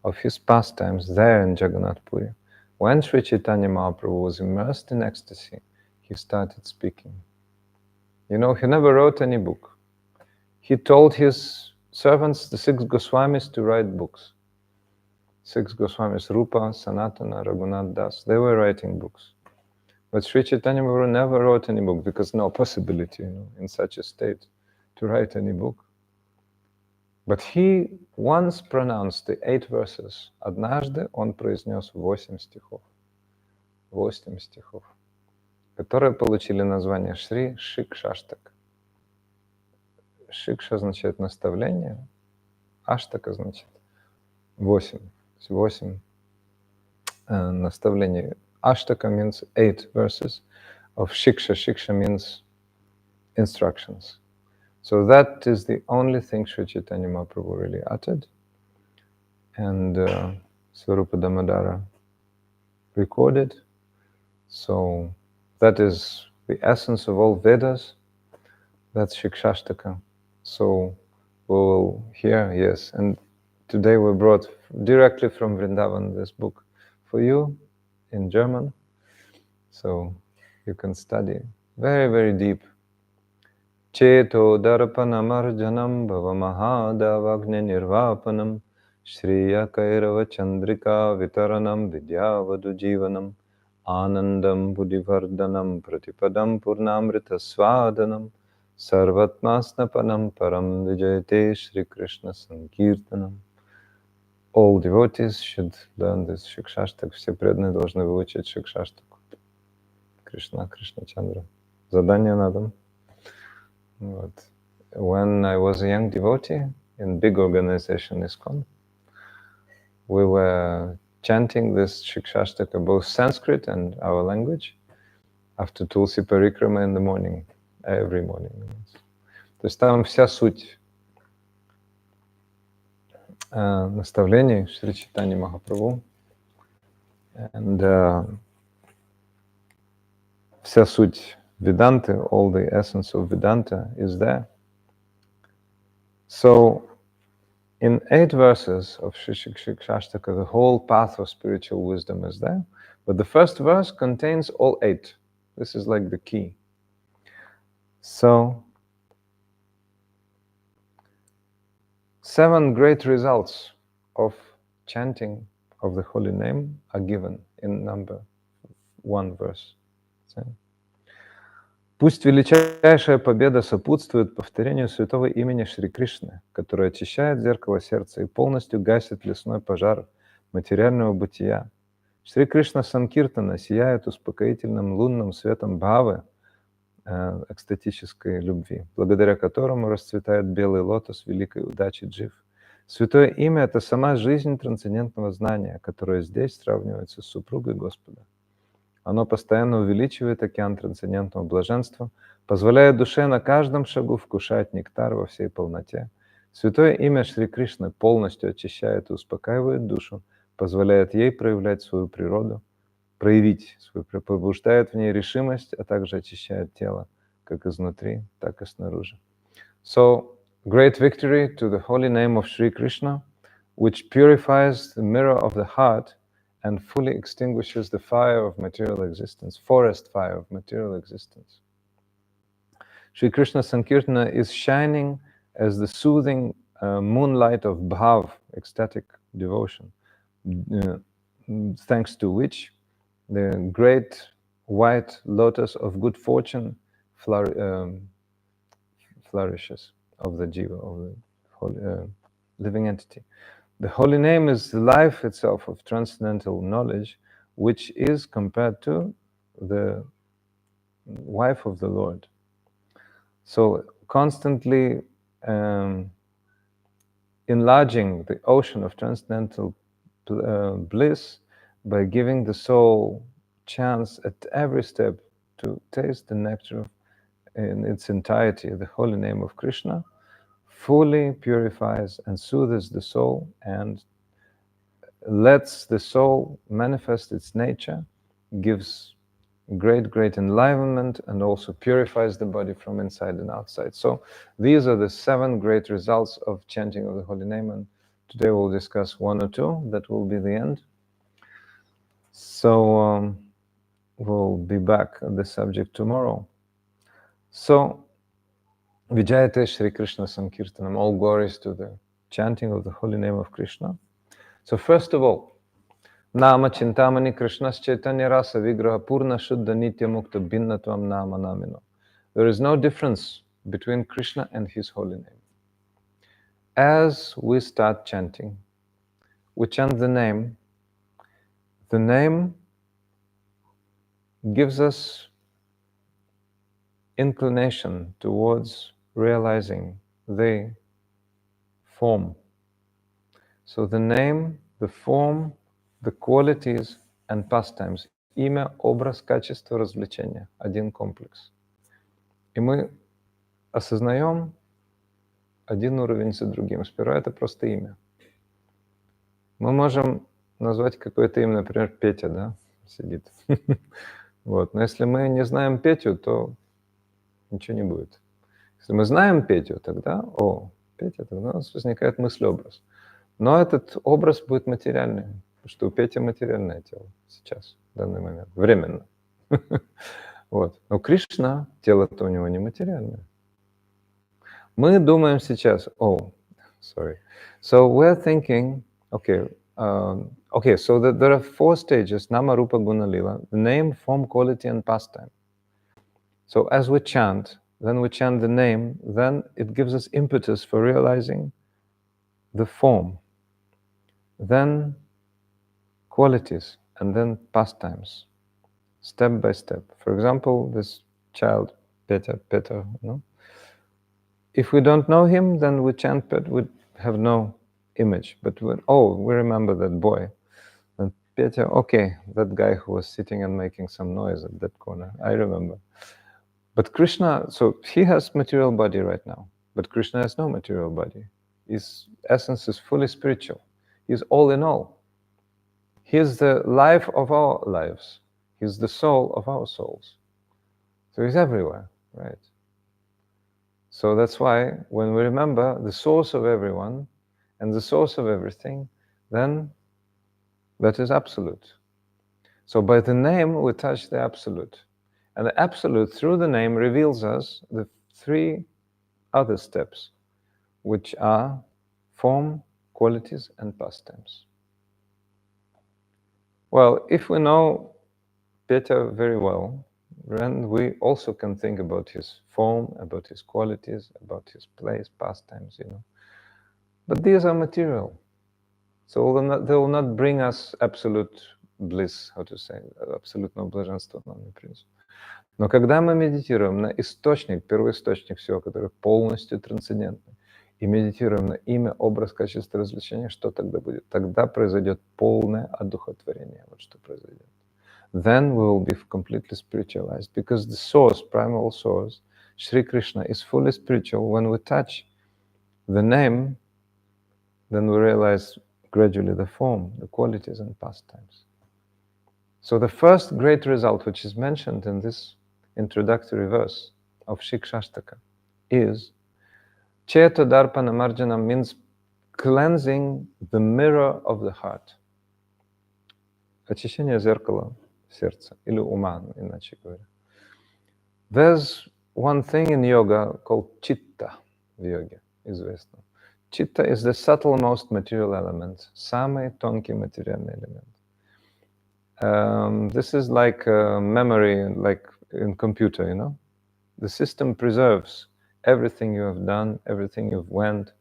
of his pastimes there in Jagannath Puri, when Shri Chайтаньи Mahaprabhu was immersed in ecstasy, he started speaking. You know, he never wrote any book. He told his servants, the 6 Goswamis, to write books. 6 Goswamis, Rupa, Sanatana, Raghunath Das, they were writing books. But Shri Chaitanya Mahaprabhu never wrote any book because no possibility, you know, in such a state to write any book. But he once pronounced the 8 verses. Однажды он произнес 8 стихов. 8 стихов, которые получили название Шри Шишкшаштаки. Шикша означает наставление, аштака значит 8. 8 наставлений. Ashtaka means 8 verses of Shiksha. Shiksha means instructions. So that is the only thing Shri Chaitanya Mahaprabhu really uttered. And Swarupa Damodara recorded. So that is the essence of all Vedas. That's Sikshastaka. So we will hear, yes. And today we brought directly from Vrindavan this book for you in German. So you can study very, very deep. Cheto darpanamarjanam bhavamahadavagne nirvapanam Shriya Kairava Chandrika Vitaranam Vidyavadu Jivanam Anandam Buddhivardhanam Pratipadam Purnamrita Swadanam Sarvatmasnapanam Param Vijayate Shri Krishna Sankirtanam. All devotees should learn this Shikshastak. Все преданные должны выучить Шикшаштаку. Кришна, Кришна Чандра. Задание на дом. Вот. When I was a young devotee in big organization ISKCON, we were chanting this Shikshashtaka, both Sanskrit and our language, after Tulsi Parikrama in the morning, every morning. То есть там вся суть наставлений Шри Чайтаньи Махапрабху, and вся суть Vedanta, all the essence of Vedanta is there. So, in 8 verses of Shri Shikshashtaka, the whole path of spiritual wisdom is there. But the first verse contains all 8. This is like the key. So, 7 great results of chanting of the holy name are given in number 1 verse. Пусть величайшая победа сопутствует повторению святого имени Шри Кришны, которое очищает зеркало сердца и полностью гасит лесной пожар материального бытия. Шри Кришна Санкиртана сияет успокоительным лунным светом бхавы, экстатической любви, благодаря которому расцветает белый лотос великой удачи джив. Святое имя — это сама жизнь трансцендентного знания, которое здесь сравнивается с супругой Господа. Оно постоянно увеличивает океан трансцендентного блаженства, позволяя душе на каждом шагу вкушать нектар во всей полноте. Святое имя Шри Кришны полностью очищает и успокаивает душу, позволяет ей проявлять свою природу, пробуждает в ней решимость, а также очищает тело, как изнутри, так и снаружи. So, great victory to the holy name of Shri Krishna, which purifies the mirror of the heart and fully extinguishes the fire of material existence, forest fire of material existence. Shri Krishna Sankirtana is shining as the soothing moonlight of bhav, ecstatic devotion, thanks to which the great white lotus of good fortune flourishes of the jiva, of the holy, living entity. The holy name is the life itself of transcendental knowledge, which is compared to the wife of the Lord. So constantly enlarging the ocean of transcendental bliss by giving the soul chance at every step to taste the nectar in its entirety, the holy name of Krishna, fully purifies and soothes the soul and lets the soul manifest its nature, gives great enlivenment, and also purifies the body from inside and outside. So these are the 7 great results of chanting of the holy name, and today we'll discuss 1 or 2. That will be the end. So we'll be back on the subject tomorrow. So Vijayate Shri Krishna Sankirtanam, all glories to the chanting of the holy name of Krishna. So first of all, Nama Chintamani Krishna's Chaitanya Rasa Vigraha Purna Shuddha Nitya Mukta Bhinnatvam Nama Namino. There is no difference between Krishna and his holy name. As we start chanting, we chant the name. The name gives us inclination towards realizing the form. So the name, the form, the qualities and pastimes. Имя, образ, качество, развлечение. Один комплекс. И мы осознаем один уровень за другим. Сперва это просто имя. Мы можем назвать какое-то имя, например, Петя, да, сидит. Вот. Но если мы не знаем Петю, то ничего не будет. Если мы знаем Петю, тогда, Петя, тогда у нас возникает мысль-образ. Но этот образ будет материальный, потому что у Пети материальное тело сейчас, в данный момент, временно. Вот. Но Кришна, тело-то у него не материальное. Мы думаем сейчас, sorry. So we're thinking, okay, so there are 4 stages, Nama, Rupa, Guna, Lila, the name, form, quality, and pastime. So as we chant, then we chant the name, then it gives us impetus for realizing the form, then qualities, and then pastimes, step by step. For example, this child, Peter, if we don't know him, then we chant Pet, we have no image. But we remember that boy. And Peter, that guy who was sitting and making some noise at that corner, I remember. But Krishna, so he has material body right now, but Krishna has no material body. His essence is fully spiritual. He's all in all. He's the life of our lives. He's the soul of our souls. So he's everywhere, right? So that's why when we remember the source of everyone and the source of everything, then that is absolute. So by the name, we touch the absolute. And the absolute, through the name, reveals us the 3 other steps, which are form, qualities, and pastimes. Well, if we know Peter very well, then we also can think about his form, about his qualities, about his place, pastimes, But these are material. So they will not bring us absolute bliss, абсолютное блаженство нам не принесут. Но когда мы медитируем на источник, первоисточник всего, который полностью трансцендентный, и медитируем на имя, образ, качество, развлечения, что тогда будет? Тогда произойдет полное одухотворение. Вот что произойдет. Then we will be completely spiritualized, because the source, primal source, Shri Krishna, is fully spiritual. When we touch the name, then we realize gradually the form, the qualities and pastimes. So the first great result, which is mentioned in this introductory verse of Siksastaka, is Cheta Darpana Marjana, means cleansing the mirror of the heart. Очищение зеркала сердца, или ума, иначе говоря. There's one thing in yoga called chitta, в йоге, известно. Chitta is the subtlemost material element, самый тонкий материальный элемент. This is like memory, like in computer, The system preserves everything you have done, everything you've went,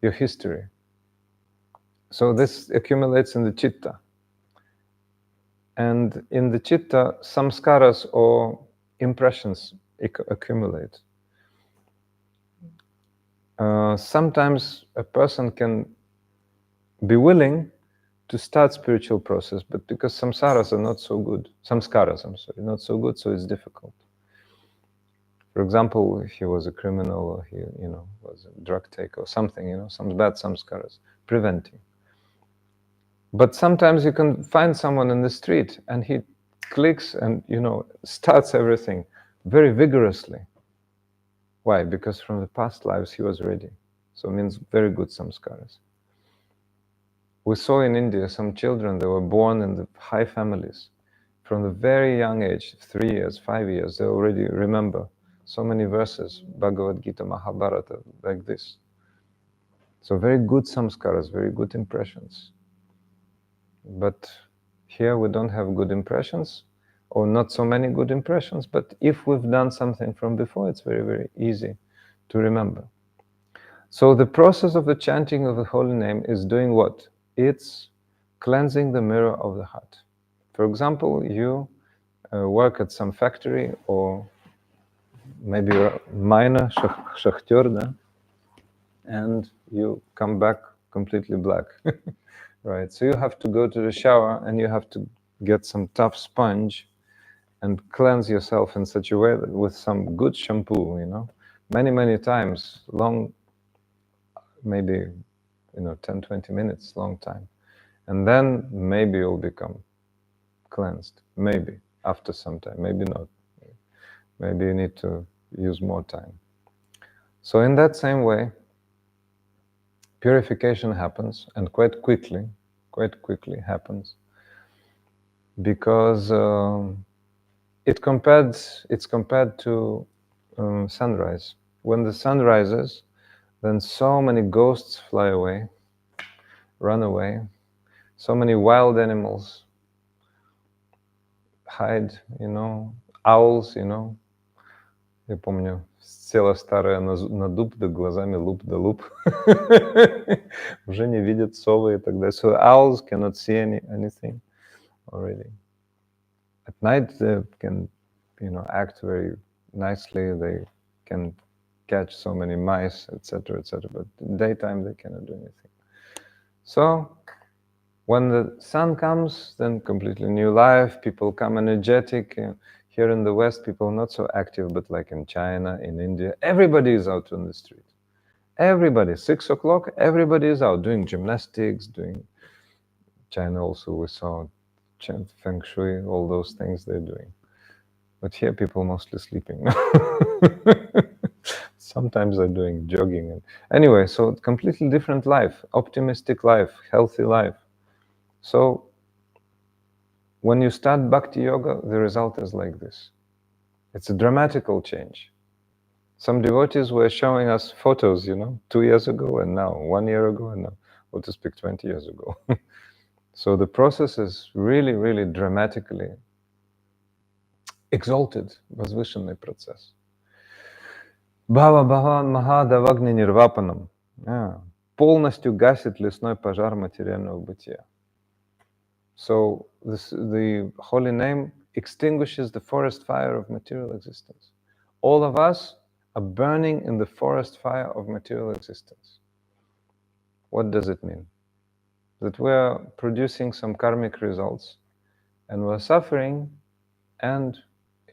your history. So this accumulates in the chitta. And in the chitta, samskaras or impressions accumulate. sometimes a person can be willing to start spiritual process, but because samskaras are not so good, not so good, so it's difficult. For example, if he was a criminal or he, was a drug taker or something, some bad samskaras, preventing. But sometimes you can find someone in the street and he clicks and, starts everything very vigorously. Why? Because from the past lives he was ready. So it means very good samskaras. We saw in India some children, they were born in the high families. From the very young age, 3 years, 5 years, they already remember so many verses, Bhagavad Gita, Mahabharata, like this. So very good samskaras, very good impressions. But here we don't have good impressions, or not so many good impressions, but if we've done something from before, it's very, very easy to remember. So the process of the chanting of the holy name is doing what? It's cleansing the mirror of the heart. For example, you work at some factory, or maybe you're a miner, shakhter, and you come back completely black, right? So you have to go to the shower and you have to get some tough sponge and cleanse yourself in such a way that with some good shampoo, many, many times, long, maybe, 10, 20 minutes, long time. And then maybe you'll become cleansed, maybe, after some time, maybe not. Maybe you need to use more time. So in that same way, purification happens, and quite quickly happens, because it's compared to sunrise. When the sun rises, then so many ghosts fly away, run away, so many wild animals hide, owls, Я помню, села старая на дуб, да глазами луп да луп. Уже не видят совы и так далее. So owls cannot see anything already. At night they can, act very nicely. They can catch so many mice, etc., etc. But in daytime they cannot do anything. So when the sun comes, then completely new life. People come energetic. Here in the West, people are not so active, but like in China, in India, everybody is out on the street. Everybody, 6 o'clock, everybody is out doing gymnastics, doing China also, we saw Feng Shui, all those things they're doing. But here people mostly sleeping. Sometimes they're doing jogging. Anyway, so completely different life, optimistic life, healthy life. So when you start Bhakti Yoga, the result is like this. It's a dramatical change. Some devotees were showing us photos, 2 years ago and now, 1 year ago and now, or to speak 20 years ago. So the process is really, really dramatically exalted, возвышенный процесс. Бхава Бхаван Махадавагни Нирвапанам. Полностью гасит лесной пожар материального бытия. So the holy name extinguishes the forest fire of material existence. All of us are burning in the forest fire of material existence. What does it mean? That we are producing some karmic results, and we're suffering and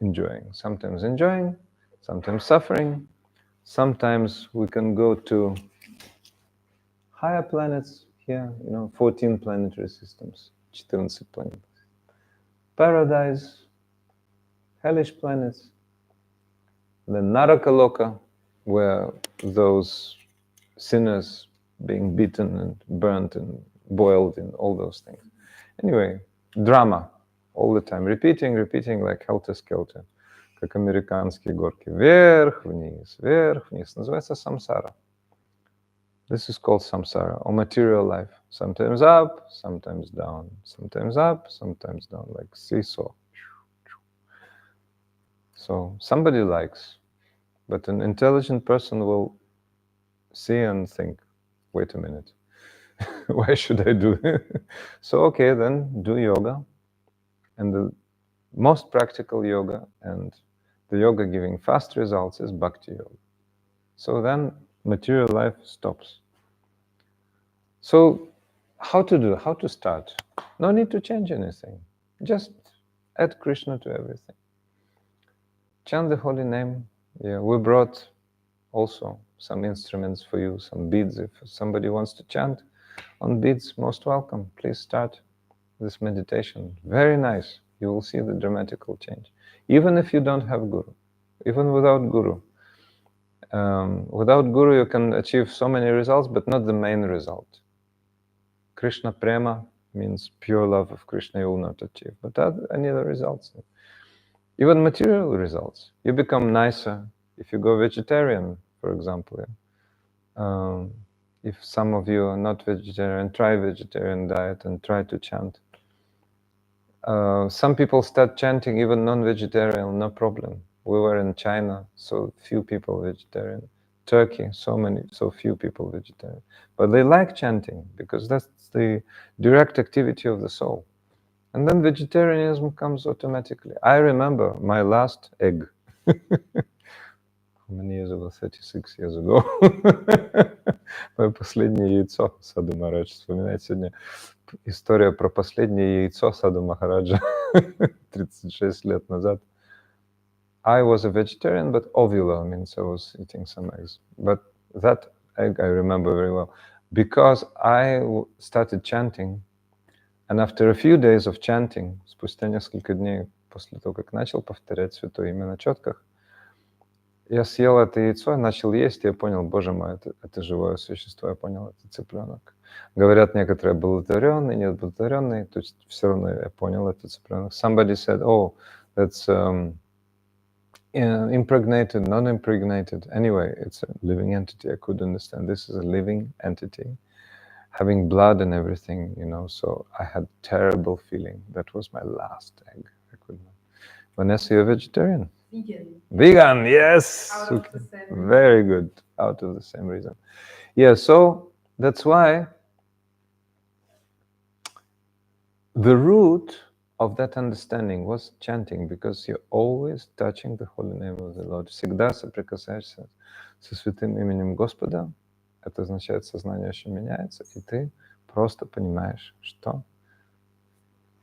enjoying. Sometimes suffering. Sometimes we can go to higher planets here, 14 planetary systems. 14 planets. Paradise, hellish planets, then Narakaloka, where those sinners being beaten and burnt and boiled and all those things. Anyway, drama all the time, repeating like helter-skelter, как американские горки. Вверх, вниз, называется samsara. This is called samsara, or material life. Sometimes up, sometimes down. Sometimes up, sometimes down, like seesaw. So somebody likes, but an intelligent person will see and think, wait a minute, why should I do it? So okay, then do yoga. And the most practical yoga and the yoga giving fast results is bhakti yoga. So then material life stops. So, how to start? No need to change anything. Just add Krishna to everything. Chant the holy name. Yeah, we brought also some instruments for you, some beads. If somebody wants to chant on beads, most welcome. Please start this meditation. Very nice. You will see the dramatical change. Even if you don't have Guru, even without Guru. Without Guru, you can achieve so many results, but not the main result. Krishna Prema means pure love of Krishna you will not achieve, but any other results. Even material results. You become nicer if you go vegetarian, for example. If some of you are not vegetarian, try vegetarian diet and try to chant. Some people start chanting even non-vegetarian, no problem. We were in China, so few people vegetarian. Turkey, so few people vegetarian. But they like chanting because that's the direct activity of the soul. And then vegetarianism comes automatically. I remember my last egg. How many years ago? 36 years ago. Мое последнее яйцо, Саду Махарадж вспоминает сегодня. История про последнее яйцо Саду Махараджа 36 лет назад. I was a vegetarian, but ovular means I was eating some eggs. But that egg I remember very well because I started chanting, and after a few days of chanting, спустя несколько дней после того, как начал повторять святое имя на четках, я съел это яйцо, начал есть, и я понял, боже мой, это живое существо, я понял, это цыпленок. Говорят некоторые оплодотворенный, нет оплодотворенный, то есть все равно я понял, это цыпленок. Somebody said, oh, that's impregnated, non-impregnated. Anyway, it's a living entity. I could understand. This is a living entity, having blood and everything, you know. So I had terrible feeling. That was my last egg. I could not. Vanessa, you're a vegetarian? Vegan. Vegan, yes. Out of the same reason. Very good. Out of the same reason. Yeah. So that's why the root of that understanding was chanting, because you're always touching the holy name of the Lord. Всегда соприкасаешься со святым именем Господа. Это означает, сознание очень меняется, и ты просто понимаешь, что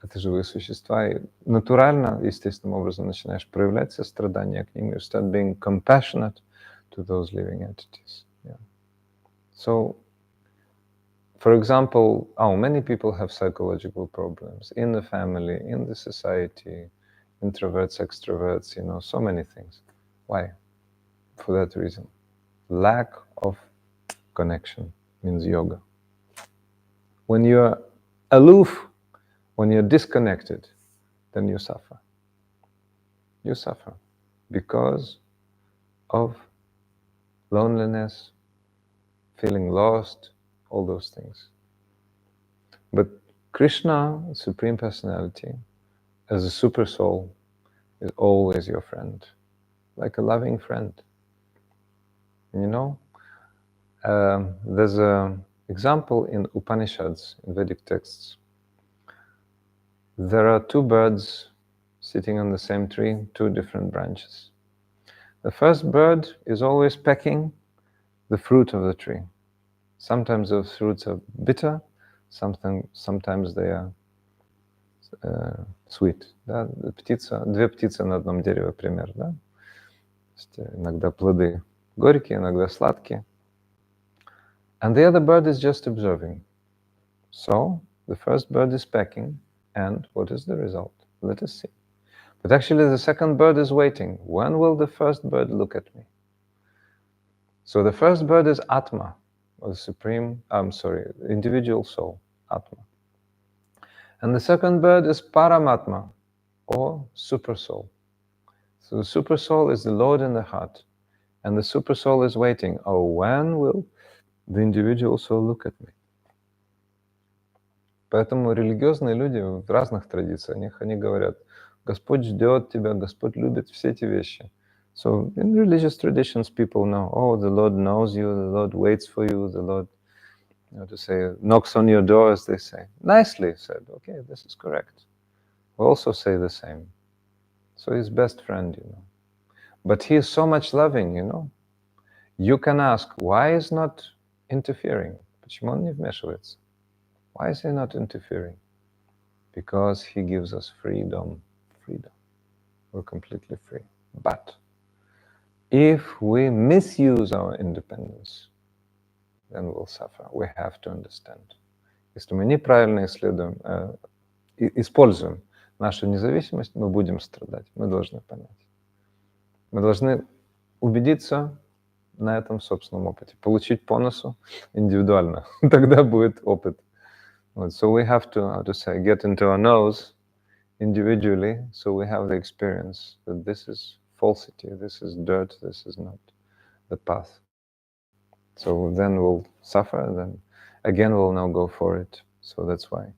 это живые существа, и натурально, естественным образом начинаешь проявлять сострадание к ним. You start being compassionate to those living entities. Yeah. So, for example, many people have psychological problems in the family, in the society, introverts, extroverts, you know, so many things. Why? For that reason. Lack of connection means yoga. When you're aloof, when you're disconnected, then you suffer. You suffer because of loneliness, feeling lost, all those things. But Krishna, Supreme Personality, as a super soul, is always your friend, like a loving friend. You know, there's an example in Upanishads, in Vedic texts. There are two birds sitting on the same tree, two different branches. The first bird is always pecking the fruit of the tree. Sometimes those fruits are bitter, sometimes they are sweet. Да? Две птицы на одном дереве, пример. Да? Иногда плоды горькие, иногда сладкие. And the other bird is just observing. So, the first bird is pecking, and what is the result? Let us see. But actually the second bird is waiting. When will the first bird look at me? So the first bird is Atma, or the individual soul, Atma. And the second bird is Paramatma, or super soul. So the super soul is the Lord in the heart, and the super soul is waiting. Oh, when will the individual soul look at me? Поэтому религиозные люди в разных традициях, они говорят, Господь ждет тебя, Господь любит все эти вещи. So in religious traditions, people know, oh, the Lord knows you, the Lord waits for you, the Lord, you know, to say, knocks on your door, as they say. Nicely said, okay, this is correct. We also say the same. So his best friend, you know. But he is so much loving, you know. You can ask, why is not interfering? Почему он не вмешивается? Why is he not interfering? Because he gives us freedom. Freedom. We're completely free. But if we misuse our independence, then we'll suffer. We have to understand. Если мы неправильно используем нашу независимость, мы будем страдать. Мы должны понять. Мы должны убедиться на этом собственном опыте, получить по носу индивидуально. Тогда будет опыт. So we have to, how to say, get into our nose individually, so we have the experience that this is falsity, this is dirt, this is not the path. So then we'll suffer, then again we'll now go for it. So that's why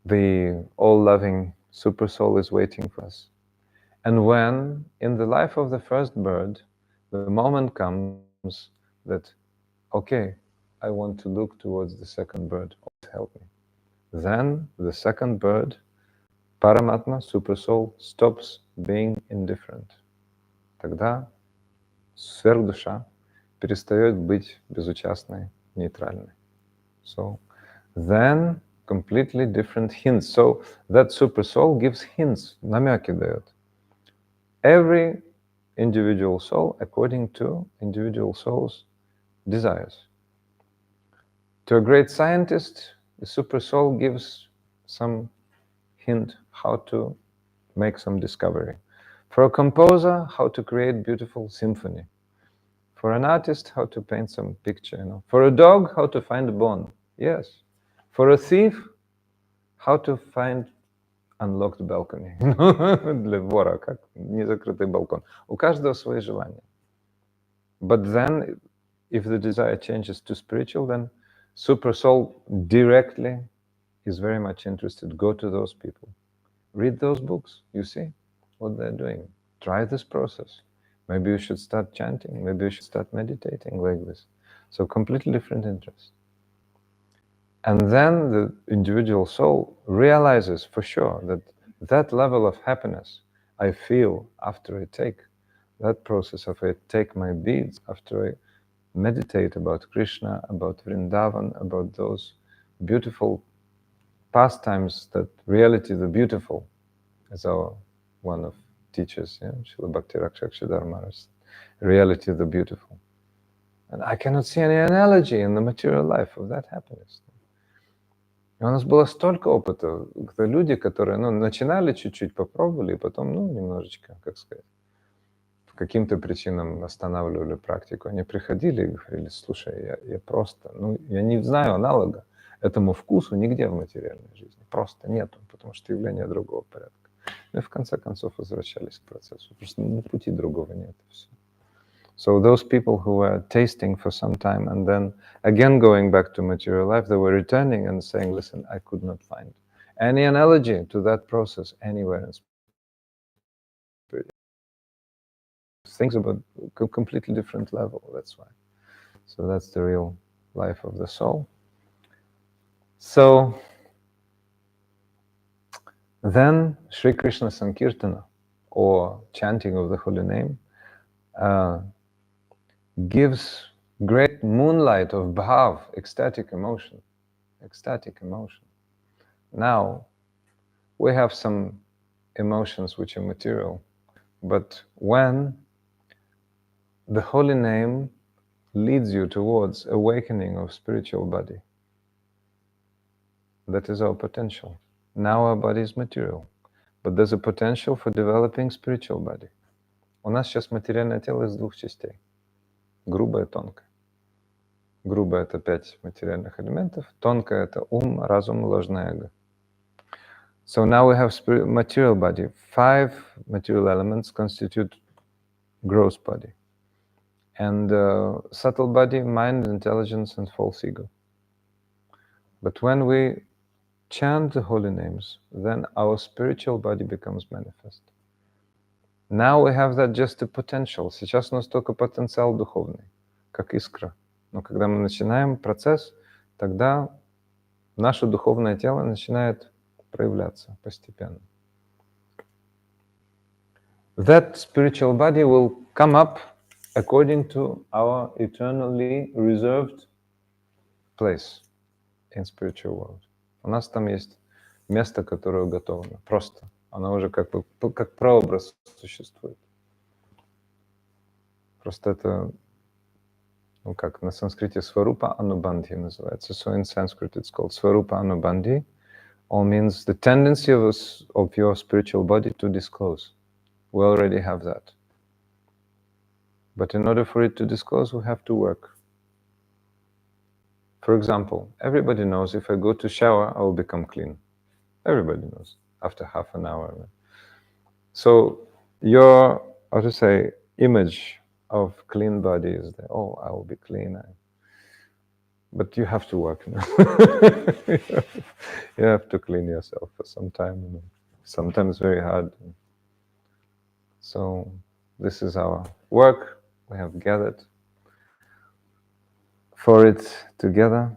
the all-loving super soul is waiting for us. And when in the life of the first bird, the moment comes that, okay, I want to look towards the second bird, help me. Then the second bird, Paramatma, super soul, stops being indifferent. Тогда сверхдуша перестает быть безучастной, нейтральной. So then completely different hints. So that super soul gives hints, намеки дает. Every individual soul according to individual soul's desires. To a great scientist, the super soul gives some hint how to make some discovery. For a composer, how to create beautiful symphony. For an artist, how to paint some picture. For a dog, how to find a bone. Yes. For a thief, how to find unlocked balcony. Для вора, как незакрытый балкон. У каждого свои желания. But then, if the desire changes to spiritual, then super soul directly is very much interested. Go to those people. Read those books. You see what they're doing. Try this process. Maybe you should start chanting. Maybe you should start meditating like this. So completely different interest. And then the individual soul realizes for sure that that level of happiness I feel after I take that process, after I take my beads, after I meditate about Krishna, about Vrindavan, about those beautiful pastimes, that reality, the beautiful, as our one of teachers, Srila Bhakti Rakshakshadhar Maharaj, reality of the beautiful. And I cannot see any analogy in the material life of that happiness. И у нас было столько опыта, когда люди, которые начинали чуть-чуть, попробовали, и потом, немножечко, как сказать, по каким-то причинам останавливали практику. Они приходили и говорили, слушай, я просто, я не знаю аналога этому вкусу нигде в материальной жизни. Просто нету, потому что явление другого порядка. И в конце концов возвращались к процессу. Просто пути другого нет. Все. So those people who were tasting for some time and then again going back to material life, they were returning and saying, listen, I could not find any analogy to that process anywhere in spirit. Things about a completely different level, that's why. So that's the real life of the soul. So then Sri Krishna Sankirtana, or chanting of the holy name, gives great moonlight of bhav, ecstatic emotion. Ecstatic emotion. Now, we have some emotions which are material, but when the holy name leads you towards awakening of spiritual body, that is our potential. Now our body is material, but there's a potential for developing spiritual body. У нас сейчас материальное тело из двух частей. Грубое и тонкое. Грубое — это 5 материальных элементов, тонкое — это ум, разум, ложное эго. So now we have material body. 5 material elements constitute gross body. And subtle body, mind, intelligence, and false ego. But when we chant the holy names, then our spiritual body becomes manifest. Now we have that just a potential. Сейчас у нас только потенциал духовный, как искра. Но когда мы начинаем процесс, тогда наше духовное тело начинает проявляться постепенно. That spiritual body will come up according to our eternally reserved place in spiritual world. У нас там есть место, которое уготовано. Просто. Оно уже как бы как прообраз существует. Просто это, ну как на санскрите сварупа анубандhi называется. So in Sanskrit it's called сварупа анубандhi. All means the tendency of your spiritual body to disclose. We already have that. But in order for it to disclose, we have to work. For example, everybody knows if I go to shower, I will become clean. Everybody knows after half an hour. So your, how to say, image of clean body is that, oh, I will be clean. But you have to work. You have to clean yourself for some time. Sometimes very hard. So this is our work. We have gathered for it together.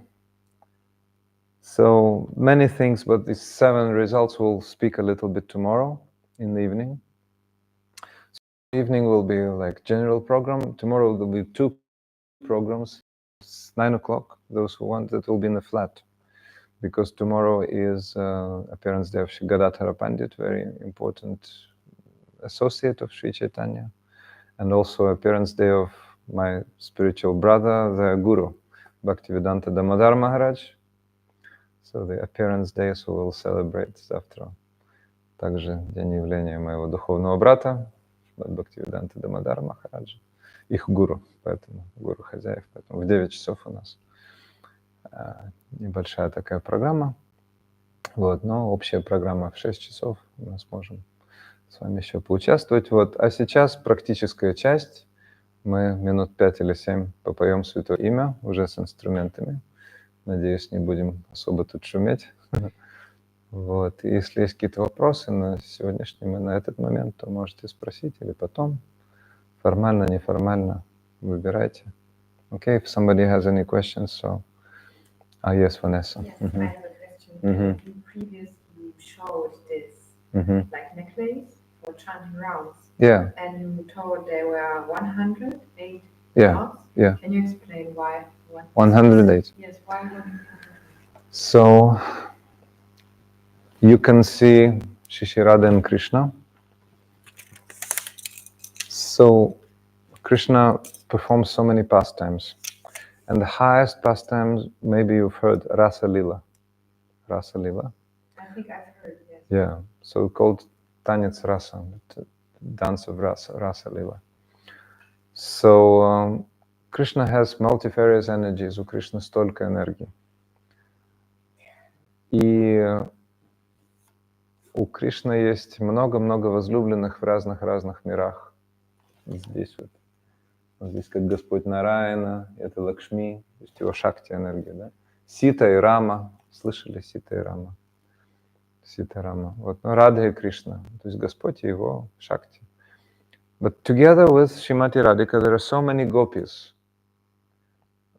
So many things, but these 7 results we'll speak a little bit tomorrow in the evening. So evening will be like general program. Tomorrow there will be 2 programs. It's 9 o'clock. Those who want it will be in the flat, because tomorrow is appearance day of Shri Gadadhara Pandit, very important associate of Shri Chaitanya, and also appearance day of my spiritual brother, the Guru, Bhaktivedanta Damodar Maharaj. So the appearance day, so we'll celebrate завтра. Также день явления моего духовного брата, Бхактивиданта Дамодара Махараджа, их гуру, поэтому гуру хозяев. Поэтому в 9 часов у нас небольшая такая программа. Вот, но общая программа в 6 часов. Мы сможем с вами еще поучаствовать. Вот. А сейчас практическая часть. Мы минут 5 или 7 попоем Святое Имя уже с инструментами. Надеюсь, не будем особо тут шуметь. Вот. И если есть какие-то вопросы на сегодняшний и на этот момент, то можете спросить или потом. Формально, неформально, выбирайте. Okay, if somebody has any questions, so... yes, Vanessa. Yes, I have a question. You previously showed this like necklace for chanting rounds. Yeah. And you told there were 108 Yeah. knots. Yeah. Can you explain why? 108. Yes, why 108? So you can see Shri Radha and Krishna. So Krishna performs so many pastimes. And the highest pastimes, maybe you've heard Rasa Lila. Rasa Lila. I think I've heard, yes. Yeah, so called Tanец Rasa, dance of Rasa Lila. So Krishna has multifarious energies, у Кришны столько энергии. И у Кришны есть много-много возлюбленных в разных мирах. Здесь вот. Здесь как Господь Нараяна, это Лакшми, то есть его шакти энергия, да? Сита и Рама, слышали Сита и Рама? Сита и Рама. Вот, ну, Радха и Кришна, то есть Господь и его шакти. But together with Shrimati Radhika, there are so many gopis.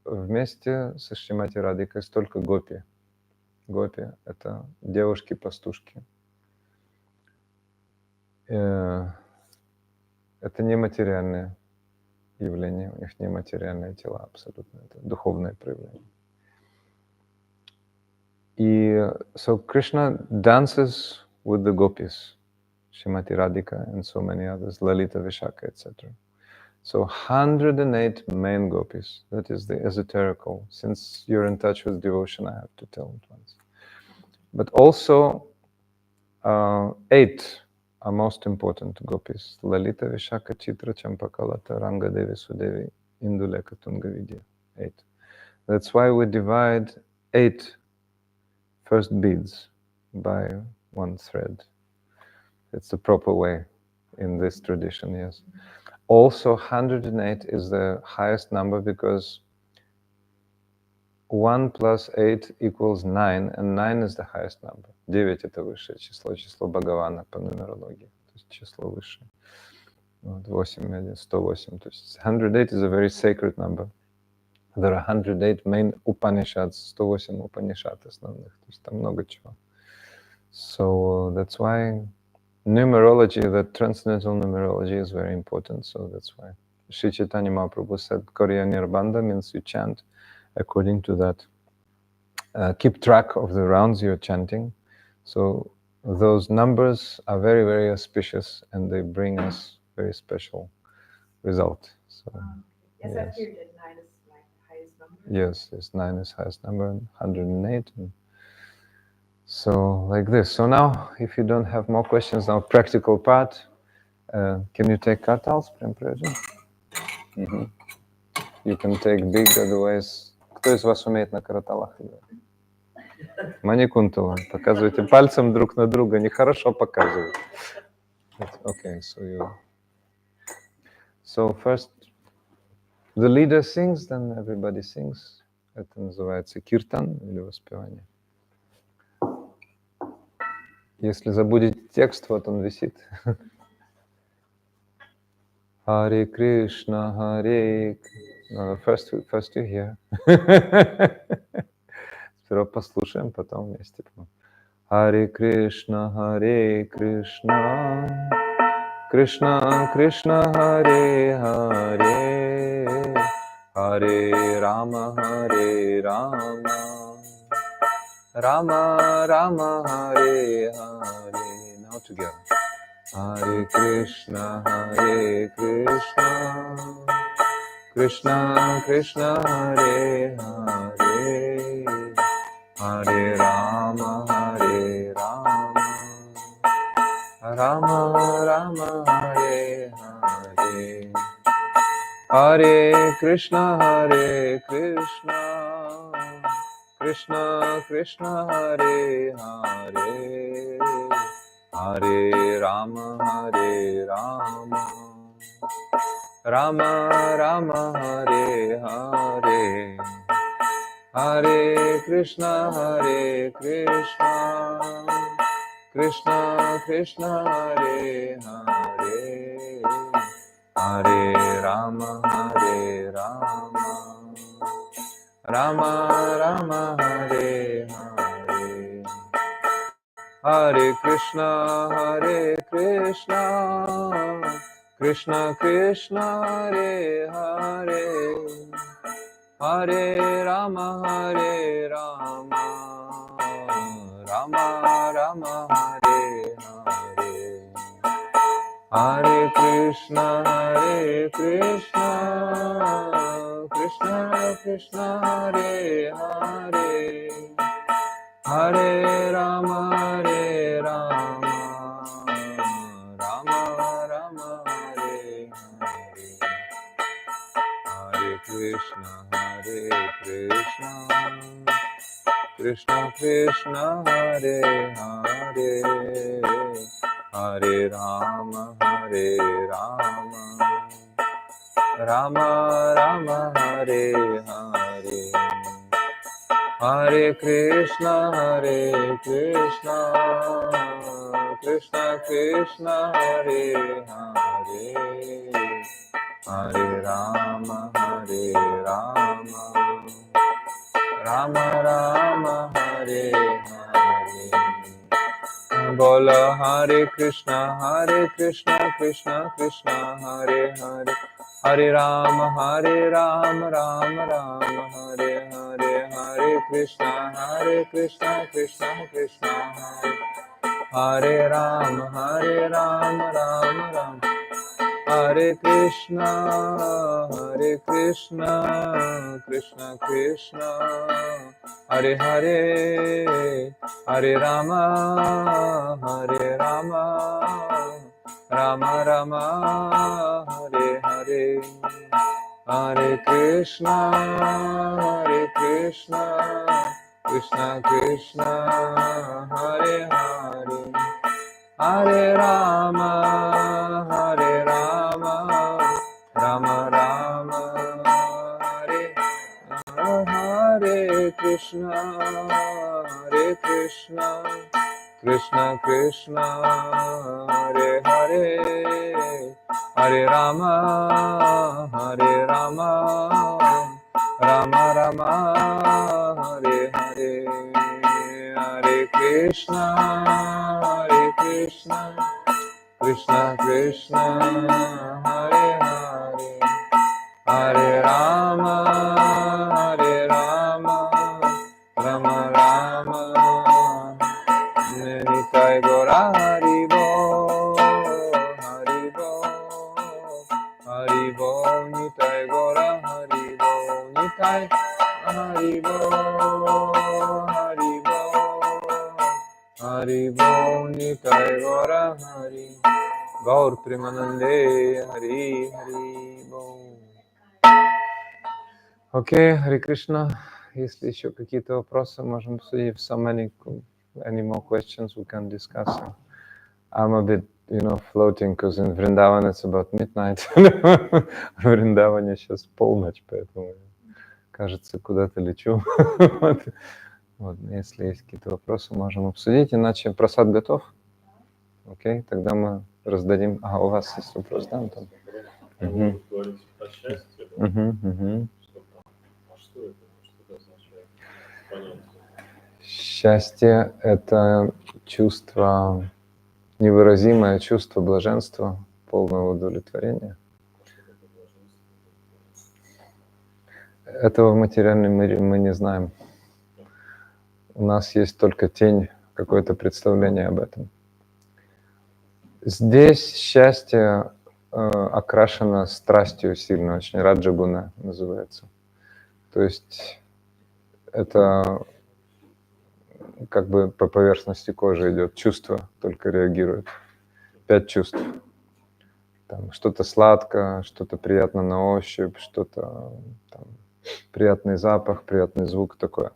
Вместе со Шримати Радхикой столько гопи. Гопи — это девушки-пастушки. Это нематериальные явления, у них нематериальные тела абсолютно, это духовное проявление. И so Krishna dances with the gopis, Shrimati Radhika and so many others, Lalita, Vishaka, etc. So 108 main gopis, that is the esoterical. Since you're in touch with devotion, I have to tell it once. But also 8 are most important gopis. Lalita, Vishaka, Chitra, Champakalata, Ranga Devi, Sudevi, Induleka, Tungavidya. 8. That's why we divide 8 first beads by one thread. It's the proper way in this tradition, yes. Also, 108 is the highest number because 1 plus 8 equals 9, and 9 is the highest number. 9 — это высшее число, число Бхагавана по нумерологии, то есть число высшее. 8, 108, то есть 108 is a very sacred number. There are 108 main Upanishads, 108 Upanishad основных, то есть там много чего. So that's why numerology, that transcendental numerology is very important, so that's why Shri Chайтаньи Mахапrabhu said, Korya Nirbandha means you chant according to that. Keep track of the rounds you're chanting. So those numbers are very, very auspicious and they bring us very special result. So yes, I've heard that 9 is like the highest number. Yes, 9 is highest number, 108. And so like this. So now, if you don't have more questions, now practical part. Can you take kartals, Prempraja? You can take big, otherwise... Кто из вас умеет на караталах играть? Маникунтова, показывайте пальцем друг на друга, нехорошо показывать. Okay, so first, the leader sings, then everybody sings. Это называется киртан или воспевание. Если забудете текст, вот он висит. Харе Кришна, Харе... No, first you hear. Сперва послушаем, потом вместе. Харе Кришна, Харе Кришна, Кришна Кришна, Харе Харе, Харе Рама, Харе Рама, Rama Rama, Hare Hare. Now together. Hare Krishna, Krishna Krishna, Hare Hare, Hare Rama, Hare Rama, Rama Rama, Hare Hare. Hare Krishna, Krishna Krishna, Hare Hare, Hare Rama, Hare Rama, Rama Rama, Hare Hare. Hare Krishna, Krishna Krishna, Hare Hare, Hare Rama, Hare Rama, Rama Rama, Hare Hare. Hare Krishna, Krishna Krishna, Hare Hare, Hare Rama, Hare Rama, Rama Rama, Hare Hare. Hare Krishna, Krishna Krishna, Hare Hare, Hare Rama, Hare Rama, Rama Rama, Hare Hare. Hare Krishna, Krishna Krishna, Hare Hare, Hare Rama, Hare Rama, Rama Rama, Hare Hare. Hare Krishna, Krishna Krishna, Hare Hare, Hare Rama, Hare Rama, Rama Rama, Hare Hare. Bola Hare Krishna, Krishna Krishna, Hare Hare, Hare Rama, Rama Rama, Hare Hare. Hare Krishna, Krishna Krishna, Hare Rama, Rama Rama, Hare Krishna, Krishna Krishna, Hare Hare, Hare Rama, Rama Rama, Hare Hare. Hare Krishna, Krishna Krishna, Hare Hare, Hare Rama, Rama Rama, Hare Hare. Krishna, Krishna Krishna, Hare Hare, Hare Rama, Rama Rama, Hare Hare. Hare Krishna, Krishna Krishna, Hare Hare, Hare Rama, Hare Rama, Rama Rama, Nitai Gora Hari Bo, Hari Bo, Hari Bo, Nitai Gora Hari Bo, Nitai Hari Bo, Hari Bo, Hari Bo, Nitai Gora Hari. Gaur Premanande, Hari Hari Bo. Окей, Харе Кришна. Если еще какие-то вопросы, можем обсудить. If so many, any more questions, we can discuss. I'm a bit, floating, because in Vrindavan it's about midnight. В Вриндаване сейчас полночь, поэтому, кажется, куда-то лечу. Вот, если есть какие-то вопросы, можем обсудить. Иначе просад готов? Окей, тогда мы раздадим. Ага, у вас есть вопрос, да, Антон? Вы говорите про счастье, да? А что это? Что это означает? Понятно. Счастье – это чувство, невыразимое чувство блаженства, полного удовлетворения. Этого в материальном мире мы не знаем. У нас есть только тень, какое-то представление об этом. Здесь счастье окрашено страстью сильно, очень раджагуна называется. То есть это как бы по поверхности кожи идет, чувство только реагирует. 5 чувств. Там что-то сладко, что-то приятно на ощупь, что-то там, приятный запах, приятный звук такое.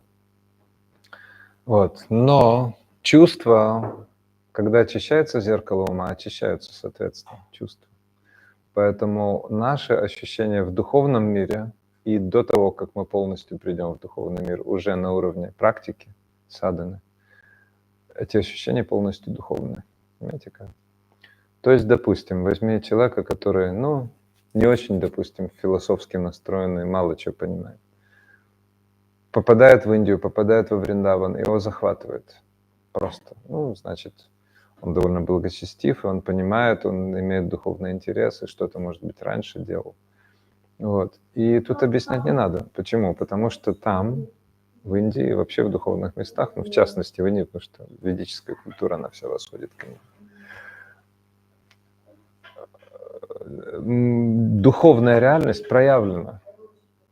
Вот. Но чувства, когда очищается зеркало ума, очищаются, соответственно, чувства. Поэтому наши ощущения в духовном мире и до того, как мы полностью придем в духовный мир, уже на уровне практики, садханы, эти ощущения полностью духовные. Понимаете как? То есть, допустим, возьми человека, который, не очень, допустим, философски настроенный, мало чего понимает. Попадает в Индию, попадает во Вриндаван, его захватывает просто. Значит, он довольно благочестив, и он понимает, он имеет духовные интересы, что-то, может быть, раньше делал. Вот. И тут объяснять не надо. Почему? Потому что там, в Индии, вообще в духовных местах, в частности в Индии, потому что ведическая культура, она вся восходит к нему. Духовная реальность проявлена.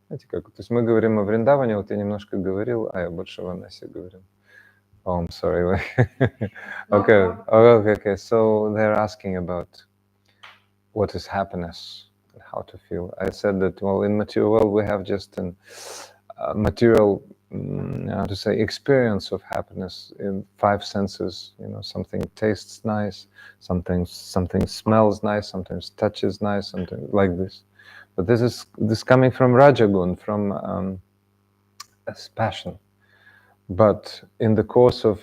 Знаете как? То есть мы говорим о Вриндаване, вот я немножко говорил, а я больше в Анасе говорил. Oh, I'm sorry. Okay. So they're asking about what is happiness and how to feel. I said that, well, in material world we have just a material, experience of happiness in 5 senses. Something tastes nice, something smells nice, sometimes touches nice, something like this. But this coming from Rajagun, from passion. But in the course of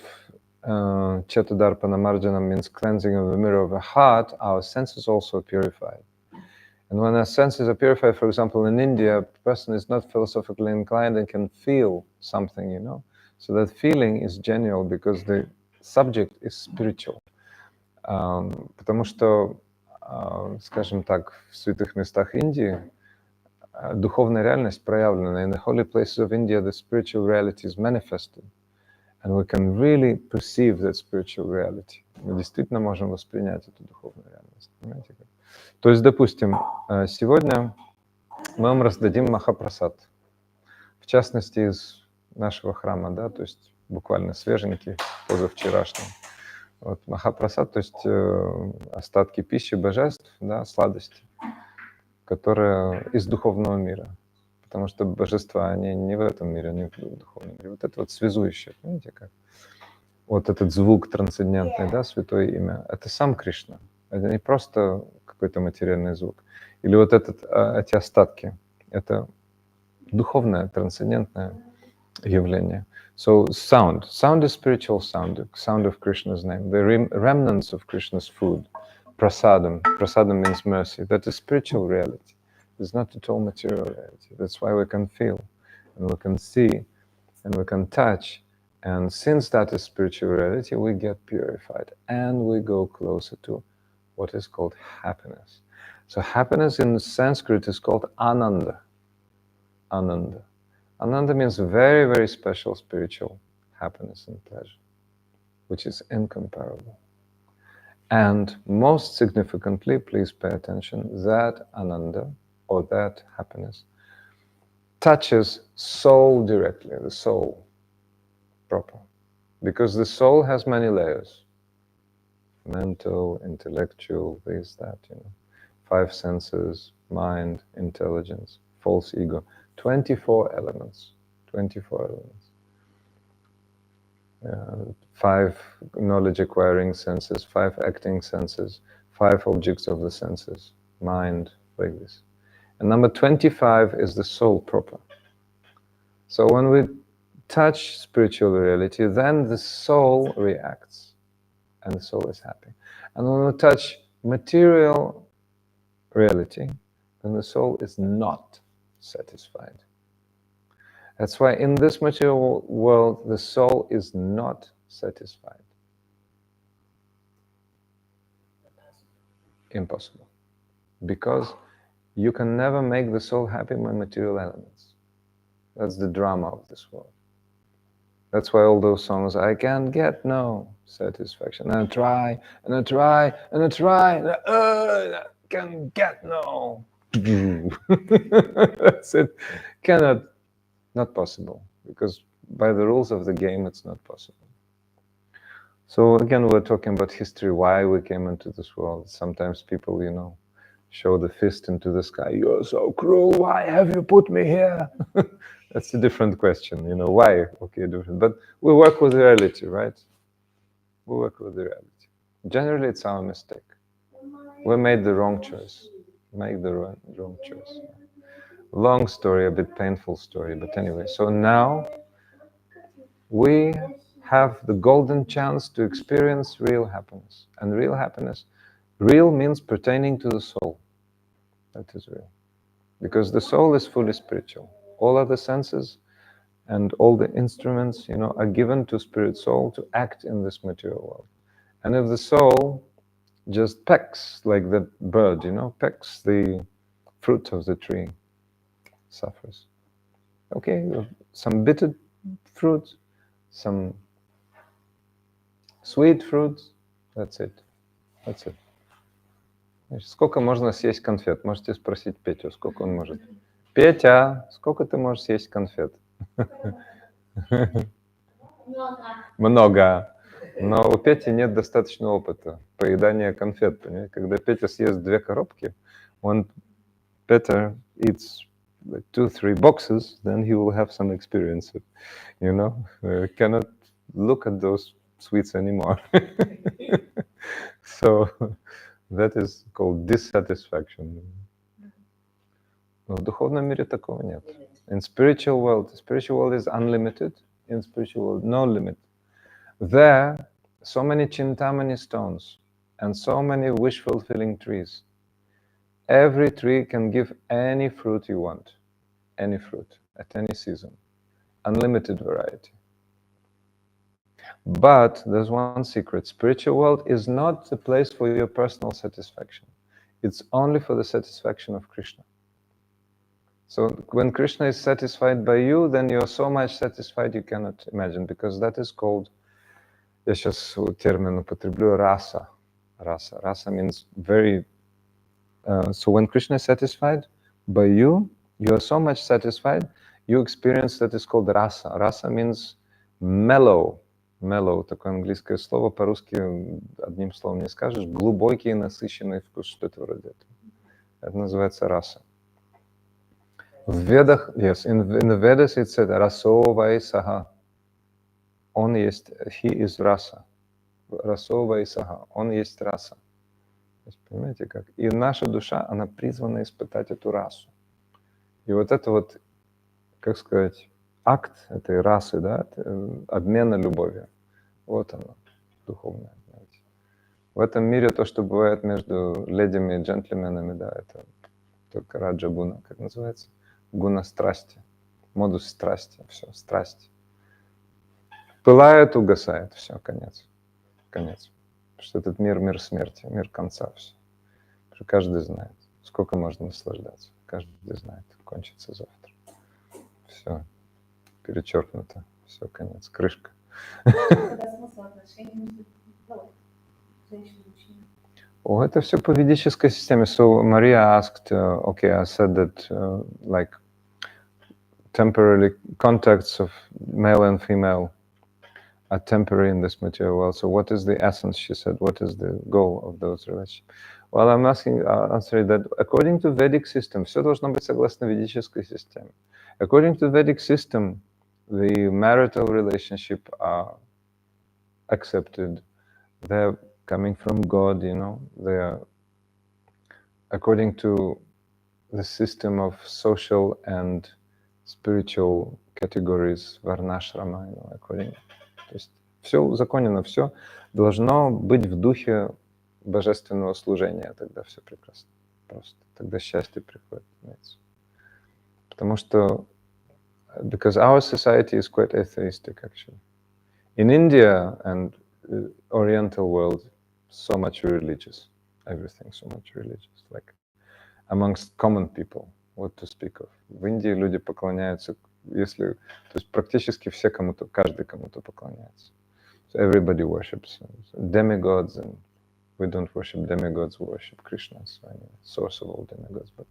Chatudarpana Marjana, means cleansing of the mirror of the heart, our senses also are purified. And when our senses are purified, for example, in India, a person is not philosophically inclined and can feel something, So that feeling is genuine because the subject is spiritual. Потому что, скажем так, в святых местах Индии духовная реальность проявлена. In the holy places of India, the spiritual reality is manifested. And we can really perceive that spiritual reality. Мы действительно можем воспринять эту духовную реальность. Понимаете как? То есть, допустим, сегодня мы вам раздадим махапрасад. В частности, из нашего храма, да, то есть буквально свеженький, позавчерашний. Вот махапрасад, то есть остатки пищи божеств, да, сладости, которые из духовного мира. Потому что божества, они не в этом мире, они в духовном мире. Вот это вот связующее, понимаете как? Вот этот звук трансцендентный, да, святое имя, это сам Кришна. Это не просто какой-то материальный звук. Или вот эти остатки, это духовное, трансцендентное явление. So sound is spiritual sound of Krishna's name, the remnants of Krishna's food, prasadam means mercy, that is spiritual reality. It's not at all material reality. That's why we can feel, and we can see, and we can touch. And since that is spiritual reality, we get purified, and we go closer to what is called happiness. So happiness in Sanskrit is called ananda. Ananda. Ananda means very, very special spiritual happiness and pleasure, which is incomparable. And most significantly, please pay attention, that ananda, or that happiness, touches soul directly, the soul proper. Because the soul has many layers. Mental, intellectual, this, that, 5 senses, mind, intelligence, false ego. 24 elements. 24 elements. 5 knowledge-acquiring senses, 5 acting senses, 5 objects of the senses, mind, like this. And number 25 is the soul proper. So when we touch spiritual reality, then the soul reacts, and the soul is happy. And when we touch material reality, then the soul is not satisfied. That's why in this material world, the soul is not satisfied. Impossible. Because you can never make the soul happy by material elements. That's the drama of this world. That's why all those songs, I can't get no satisfaction. And I try, and I try, and I try, and I can't get no. That's it. Cannot, not possible. Because by the rules of the game, it's not possible. So again, we're talking about history, why we came into this world. Sometimes people, show the fist into the sky. You're so cruel. Why have you put me here? That's a different question. Why? Okay, different. But we work with reality, right? We work with the reality. Generally, it's our mistake. We made the wrong choice. Make the wrong choice. Long story, a bit painful story. But anyway, so now we have the golden chance to experience real happiness. And real happiness, real means pertaining to the soul. That is real. Because the soul is fully spiritual. All other senses and all the instruments, are given to spirit soul to act in this material world. And if the soul just pecks, like the bird, pecks the fruit of the tree, suffers. Okay, some bitter fruit, some sweet fruits, that's it. That's it. Значит, сколько можно съесть конфет? Можете спросить Петю, сколько он может. Петя, сколько ты можешь съесть конфет? Много. Но у Пети нет достаточного опыта поедания конфет. Понимаете? Когда Петя съест 2 коробки, Peter eats like 2-3 boxes, then he will have some experience. Cannot look at those sweets anymore. So that is called dissatisfaction. Но в духовном мире такого нет. In spiritual world is unlimited. In spiritual world, no limit. There, so many chintamani stones and so many wish-fulfilling trees. Every tree can give any fruit you want, any fruit, at any season. Unlimited variety. But there's one secret. Spiritual world is not the place for your personal satisfaction. It's only for the satisfaction of Krishna. So when Krishna is satisfied by you, then you're so much satisfied you cannot imagine, because that is called, я сейчас термин употреблю, rasa. Rasa means very, so when Krishna is satisfied by you, you are so much satisfied, you experience that is called rasa. Rasa means mellow. Mellow, такое английское слово, по-русски одним словом не скажешь, глубокий, насыщенный вкус, что-то вроде этого. Это называется раса. В Ведах, yes, in the Vedas it said raso vaisaha. Он есть, he is rasa. Raso vaisaha. Он есть раса. То есть, понимаете как? И наша душа, она призвана испытать эту расу. И вот это вот, как сказать, акт этой расы, да, обмена любовью. Вот оно, духовное. Знаете. В этом мире то, что бывает между ледями и джентльменами, да, это только раджа-гуна, как называется? Гуна страсти, модус страсти, все, страсть. Пылает, угасает, все, конец. Конец. Потому что этот мир смерти, мир конца, все. Потому что каждый знает. Сколько можно наслаждаться? Каждый знает, кончится завтра. Все, перечеркнуто, все, конец, крышка. Тогда смысл отношений между женщиной и мужчиной? Oh, это все по ведической системе. So Maria asked, okay, I said that like temporary contacts of male and female are temporary in this material world. So what is the essence, she said, what is the goal of those relationships? Well, I'm answering that according to Vedic system, все должно быть согласно ведической системе. According to Vedic system, the marital relationship are accepted. They're coming from God, you know. They are according to the system of social and spiritual categories Varnashrama, you know, according. То есть все узаконено, все должно быть в духе божественного служения, тогда все прекрасно. Просто тогда счастье приходит. Понимаете? Потому что because our society is quite atheistic actually. In India and Oriental world, so much religious, everything so much religious, like amongst common people, what to speak of. В Индии люди поклоняются, если, то есть практически все кому-то, каждый кому-то поклоняется. So everybody worships demigods, and we don't worship demigods, we worship Krishna, so I mean, source of all demigods. But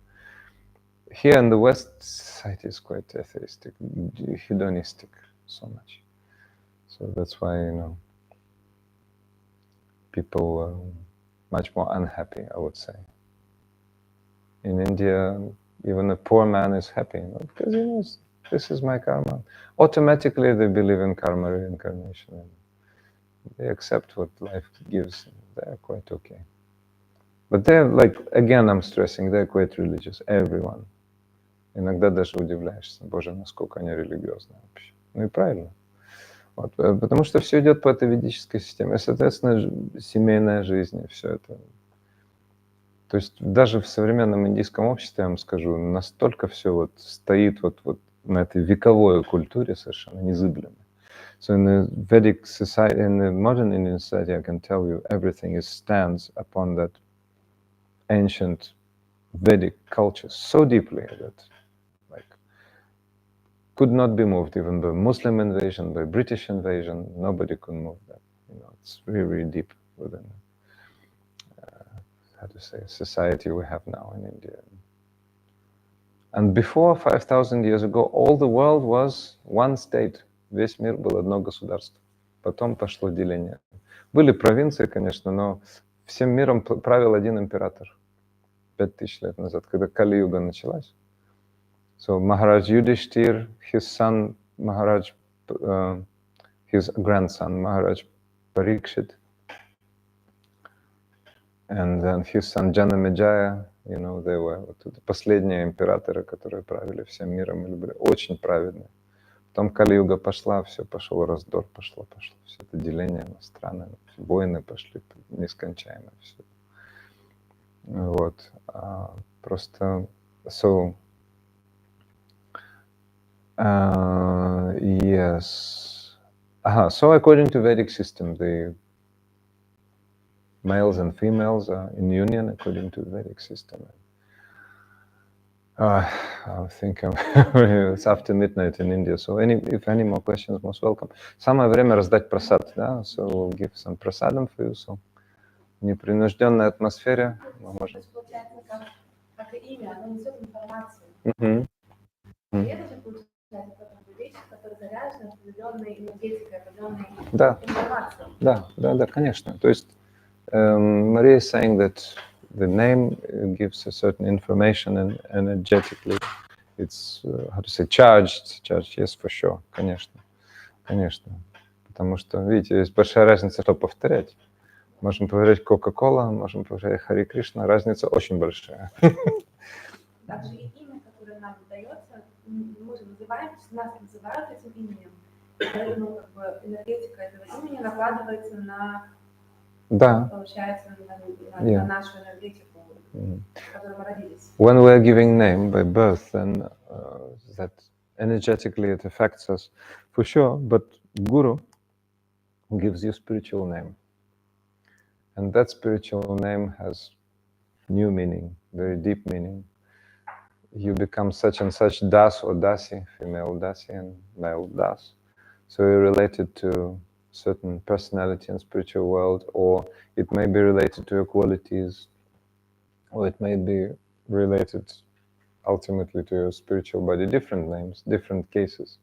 here in the West, society is quite atheistic, hedonistic, so much. So that's why, you know, people are much more unhappy, I would say. In India, even a poor man is happy, you know, because he knows this is my karma. Automatically, they believe in karma reincarnation. And they accept what life gives. They're quite okay. But they're like, again, I'm stressing, they're quite religious. Everyone. Иногда даже удивляешься, боже, насколько они религиозны вообще. Ну и правильно. Вот, потому что все идет по этой ведической системе. И, соответственно, семейная жизнь, и все это. То есть даже в современном индийском обществе, я вам скажу, настолько все вот стоит вот на этой вековой культуре совершенно незыблемо. So in the Vedic society, in the modern Indian society, I can tell you everything stands upon that ancient Vedic culture so deeply that like could not be moved even by Muslim invasion, by British invasion. Nobody could move that. You know, it's really, really deep within how to say society we have now in India. And before 5,000 years ago, all the world was one state. Весь мир был одно государство. Потом пошло деление. Были провинции, конечно, но всем миром правил один император. 5000 лет назад, когда Кали-юга началась. So Maharaj Yudhishthir, his son Maharaj, his grandson Maharaj Parikshit, and then his son Janamejaya, you know, they were последние императоры, которые правили всем миром, и были очень праведные. Потом Кали-юга пошла, все, пошел раздор, пошло, все это деление на страны, войны пошли нескончаемо, все. Вот, просто, so, yes, so according to Vedic system, the males and females are in union according to the Vedic system. I think it's after midnight in India, so if any more questions, most welcome. Самое время раздать прасад, да? So we'll give some prasadam for you. So в непринужденной атмосфере мы можем. Получается, как и имя, оно несет информацию. И это же получается вещь, которая заряжена определенной энергетикой, определенной информацией. Да, конечно. То есть Maria is saying that the name gives a certain information and energetically it's, how to say, charged, yes, for sure, конечно. Потому что, видите, есть большая разница, что повторять. Можем повторять Кока-Кола, можем повторять Хари Кришна, разница очень большая. Также и имя, которое нам дается, мы же называем, нас называют этим именем, поэтому как бы энергетика этого имени накладывается на, получается, на нашу энергетику, в которой мы родились. When we are giving name by birth, then that energetically it affects us for sure, but Guru gives you spiritual name. And that spiritual name has new meaning, very deep meaning. You become such and such das or dasi, female dasi and male das. So you're related to certain personality in spiritual world, or it may be related to your qualities, or it may be related ultimately to your spiritual body, different names, different cases.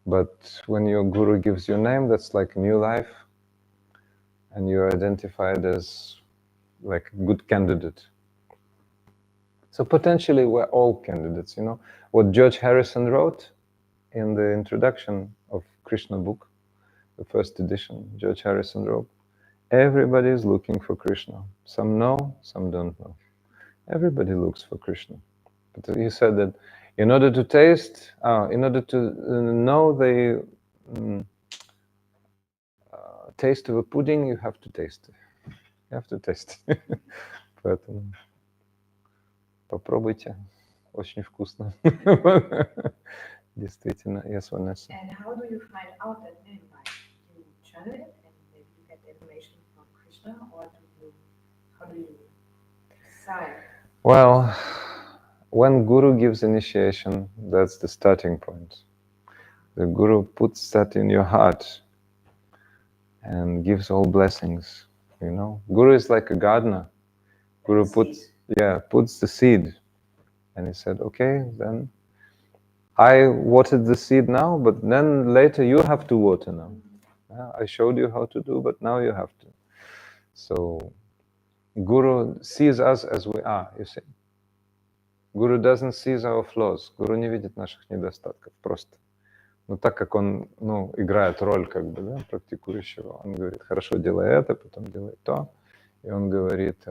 But when your guru gives you a name, that's like a new life, and you're identified as like a good candidate. So potentially we're all candidates, you know. What George Harrison wrote in the introduction of Krishna book, the first edition, George Harrison wrote, everybody is looking for Krishna. Some know, some don't know. Everybody looks for Krishna. But he said that in order to taste, in order to know the taste of a pudding, you have to taste it. You have to taste it. Поэтому попробуйте. Очень вкусно. Действительно, yes, Vanessa. And how do you find out that name? Like, you channel it and maybe you get information from Krishna, or how do you decide? Well, when Guru gives initiation, that's the starting point. The Guru puts that in your heart and gives all blessings, you know. Guru is like a gardener. Guru puts the seed. And he said, okay, then I watered the seed now, but then later you have to water now. I showed you how to do, but now you have to. So Guru sees us as we are, you see. Guru doesn't see our flaws. Guru не видит наших недостатков, просто. Но так как он, играет роль, как бы, да, практикующего, он говорит, хорошо, делай это, потом делай то. И он говорит,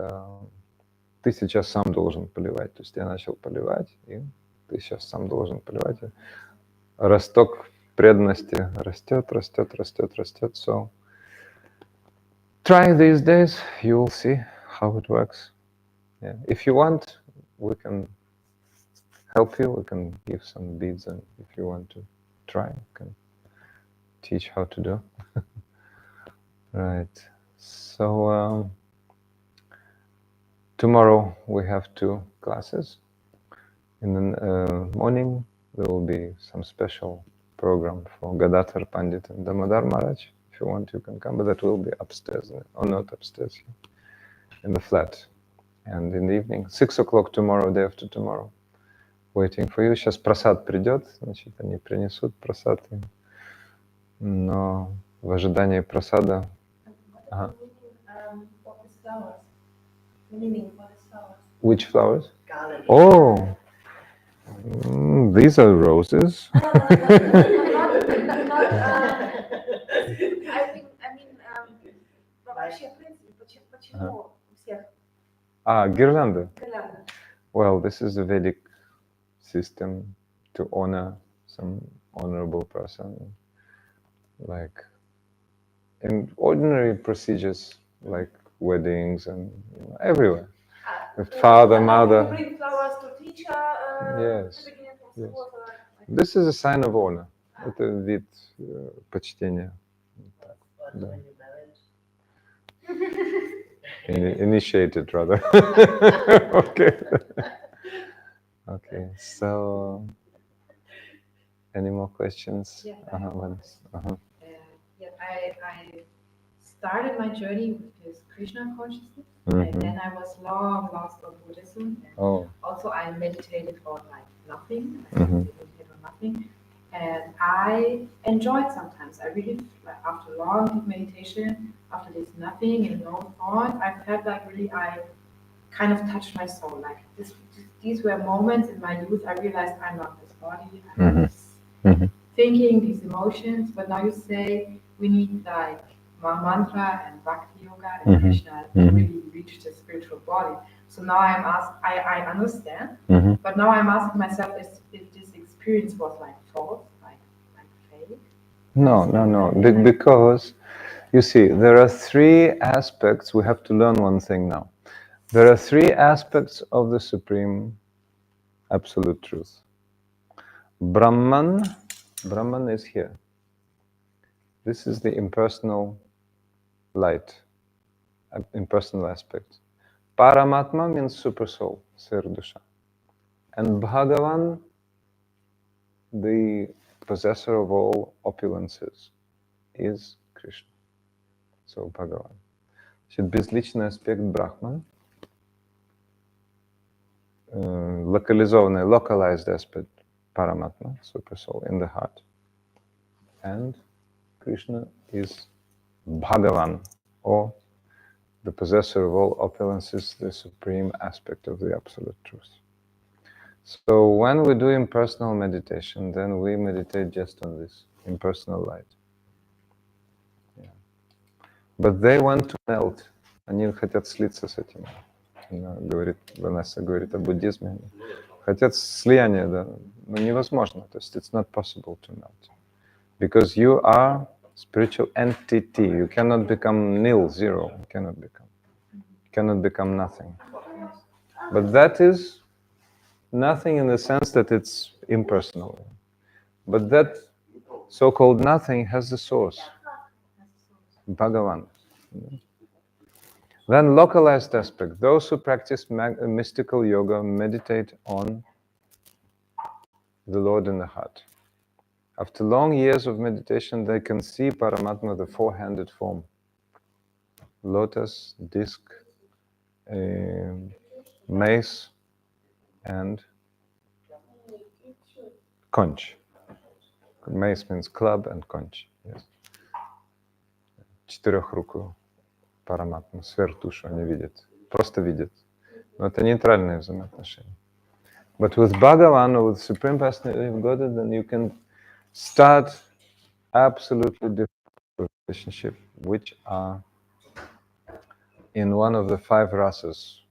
ты сейчас сам должен поливать. То есть я начал поливать, и ты сейчас сам должен поливать. Росток преданности растет, растет, растет, растет. So try these days, you will see how it works. Yeah. If you want, we can help you. We can give some beads, and if you want to try, we can teach how to do. Right. So tomorrow we have 2 classes. In the morning there will be some special program for Gadadhar Pandit and Damodar Maharaj. If you want, you can come, but that will be upstairs, or not upstairs, in the flat. And in the evening, 6 o'clock tomorrow, day after tomorrow, waiting for you. Сейчас просад придет, значит, они принесут просад. Но в ожидании просада... Ага. Which flowers? Garland. Oh! These are roses. I mean, вообще, в принципе, почему у всех? Гирлянда. Гирлянда. Well, this is a Vedic system to honor some honorable person. Like in ordinary procedures, like weddings and everywhere. Father, mother. You bring flowers to teacher. Yes. Yes. This is a sign of honor. Это вид почтения. Да. Initiated, rather. Okay. Okay. So, any more questions? Yeah. I started my journey with this Krishna consciousness, and then I was long lost on Buddhism. And also, I meditated on like nothing. I meditated on nothing, and I enjoyed sometimes. I really, like, after long deep meditation, after this nothing and no thought, I felt like really I kind of touched my soul. Like these were moments in my youth. I realized I'm not this body. I'm not this thinking, these emotions. But now you say we need like mantra and bhakti yoga and Krishna to really reach the spiritual body. So now I'm asked, I understand, but now I'm asking myself if this experience was like false, like fake. No. Because you see, there are 3 aspects. We have to learn one thing now. There are 3 aspects of the Supreme Absolute Truth. Brahman is here. This is the impersonal light, impersonal aspect. Paramatma means super soul, Sir-dusha. And Bhagavan, the possessor of all opulences, is Krishna. So Bhagavan. Значит, безличный аспект Брахман, локализованный, localized aspect Paramatma, super soul, in the heart. And Krishna is Bhagavan, or the possessor of all opulences, the supreme aspect of the absolute truth. So when we do impersonal meditation, then we meditate just on this, impersonal light. Yeah. But they want to melt. Они хотят слиться с этим. Говорит, Ванесса говорит о буддизме. Хотят слияния, да. Но невозможно. То есть it's not possible to melt. Because you are spiritual entity. You cannot become nil, zero. You cannot become nothing. But that is nothing in the sense that it's impersonal. But that so-called nothing has the source, Bhagavan. Then localized aspect. Those who practice mystical yoga meditate on the Lord in the heart. After long years of meditation, they can see Paramatma, the four-handed form. Lotus, disc, mace, and conch. Mace means club and conch. Yes. Четырехрукую Параматму, сверхдушу они видят. Просто видят. Но это нейтральные взаимоотношения. But with Bhagavan, or with Supreme Personality of Godhead, then you can start absolutely different relationship, which are in one of the five rasas,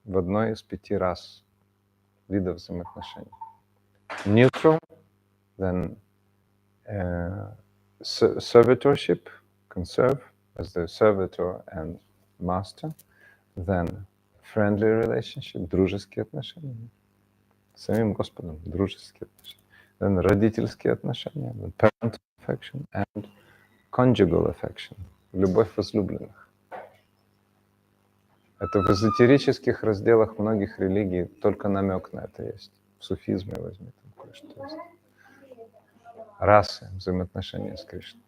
в одной из 5 рас видов взаимоотношений. Neutral, then servitorship, can serve as the servitor and master, then friendly relationship, дружеские отношения, с самим Господом, дружеские отношения, then родительские отношения, then parental affection and conjugal affection, любовь возлюбленных. Это в эзотерических разделах многих религий только намек на это есть. В суфизме возьми там кое-что есть. Расы, взаимоотношения с Кришной.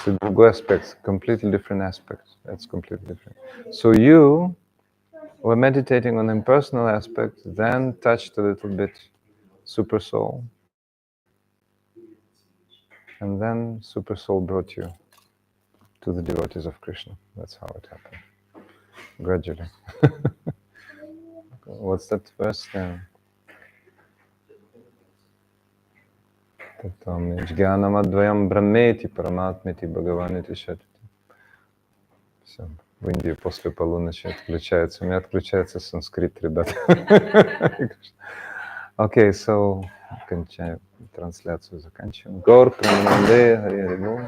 Это другой аспект, completely different aspect. That's completely different. So you were meditating on impersonal aspect, then touched a little bit super soul, and then super soul brought you to the devotees of Krishna. That's how it happened. Gradually. What's that verse then? Там Джьянам адваям брамети параматмети бхагаванити шатити. Все. В Индии после полуночи отключается. У меня отключается санскрит, ребята. Окей, so кончаем трансляцию, заканчиваем. Гор, Прамананде, Хари Хари Бол.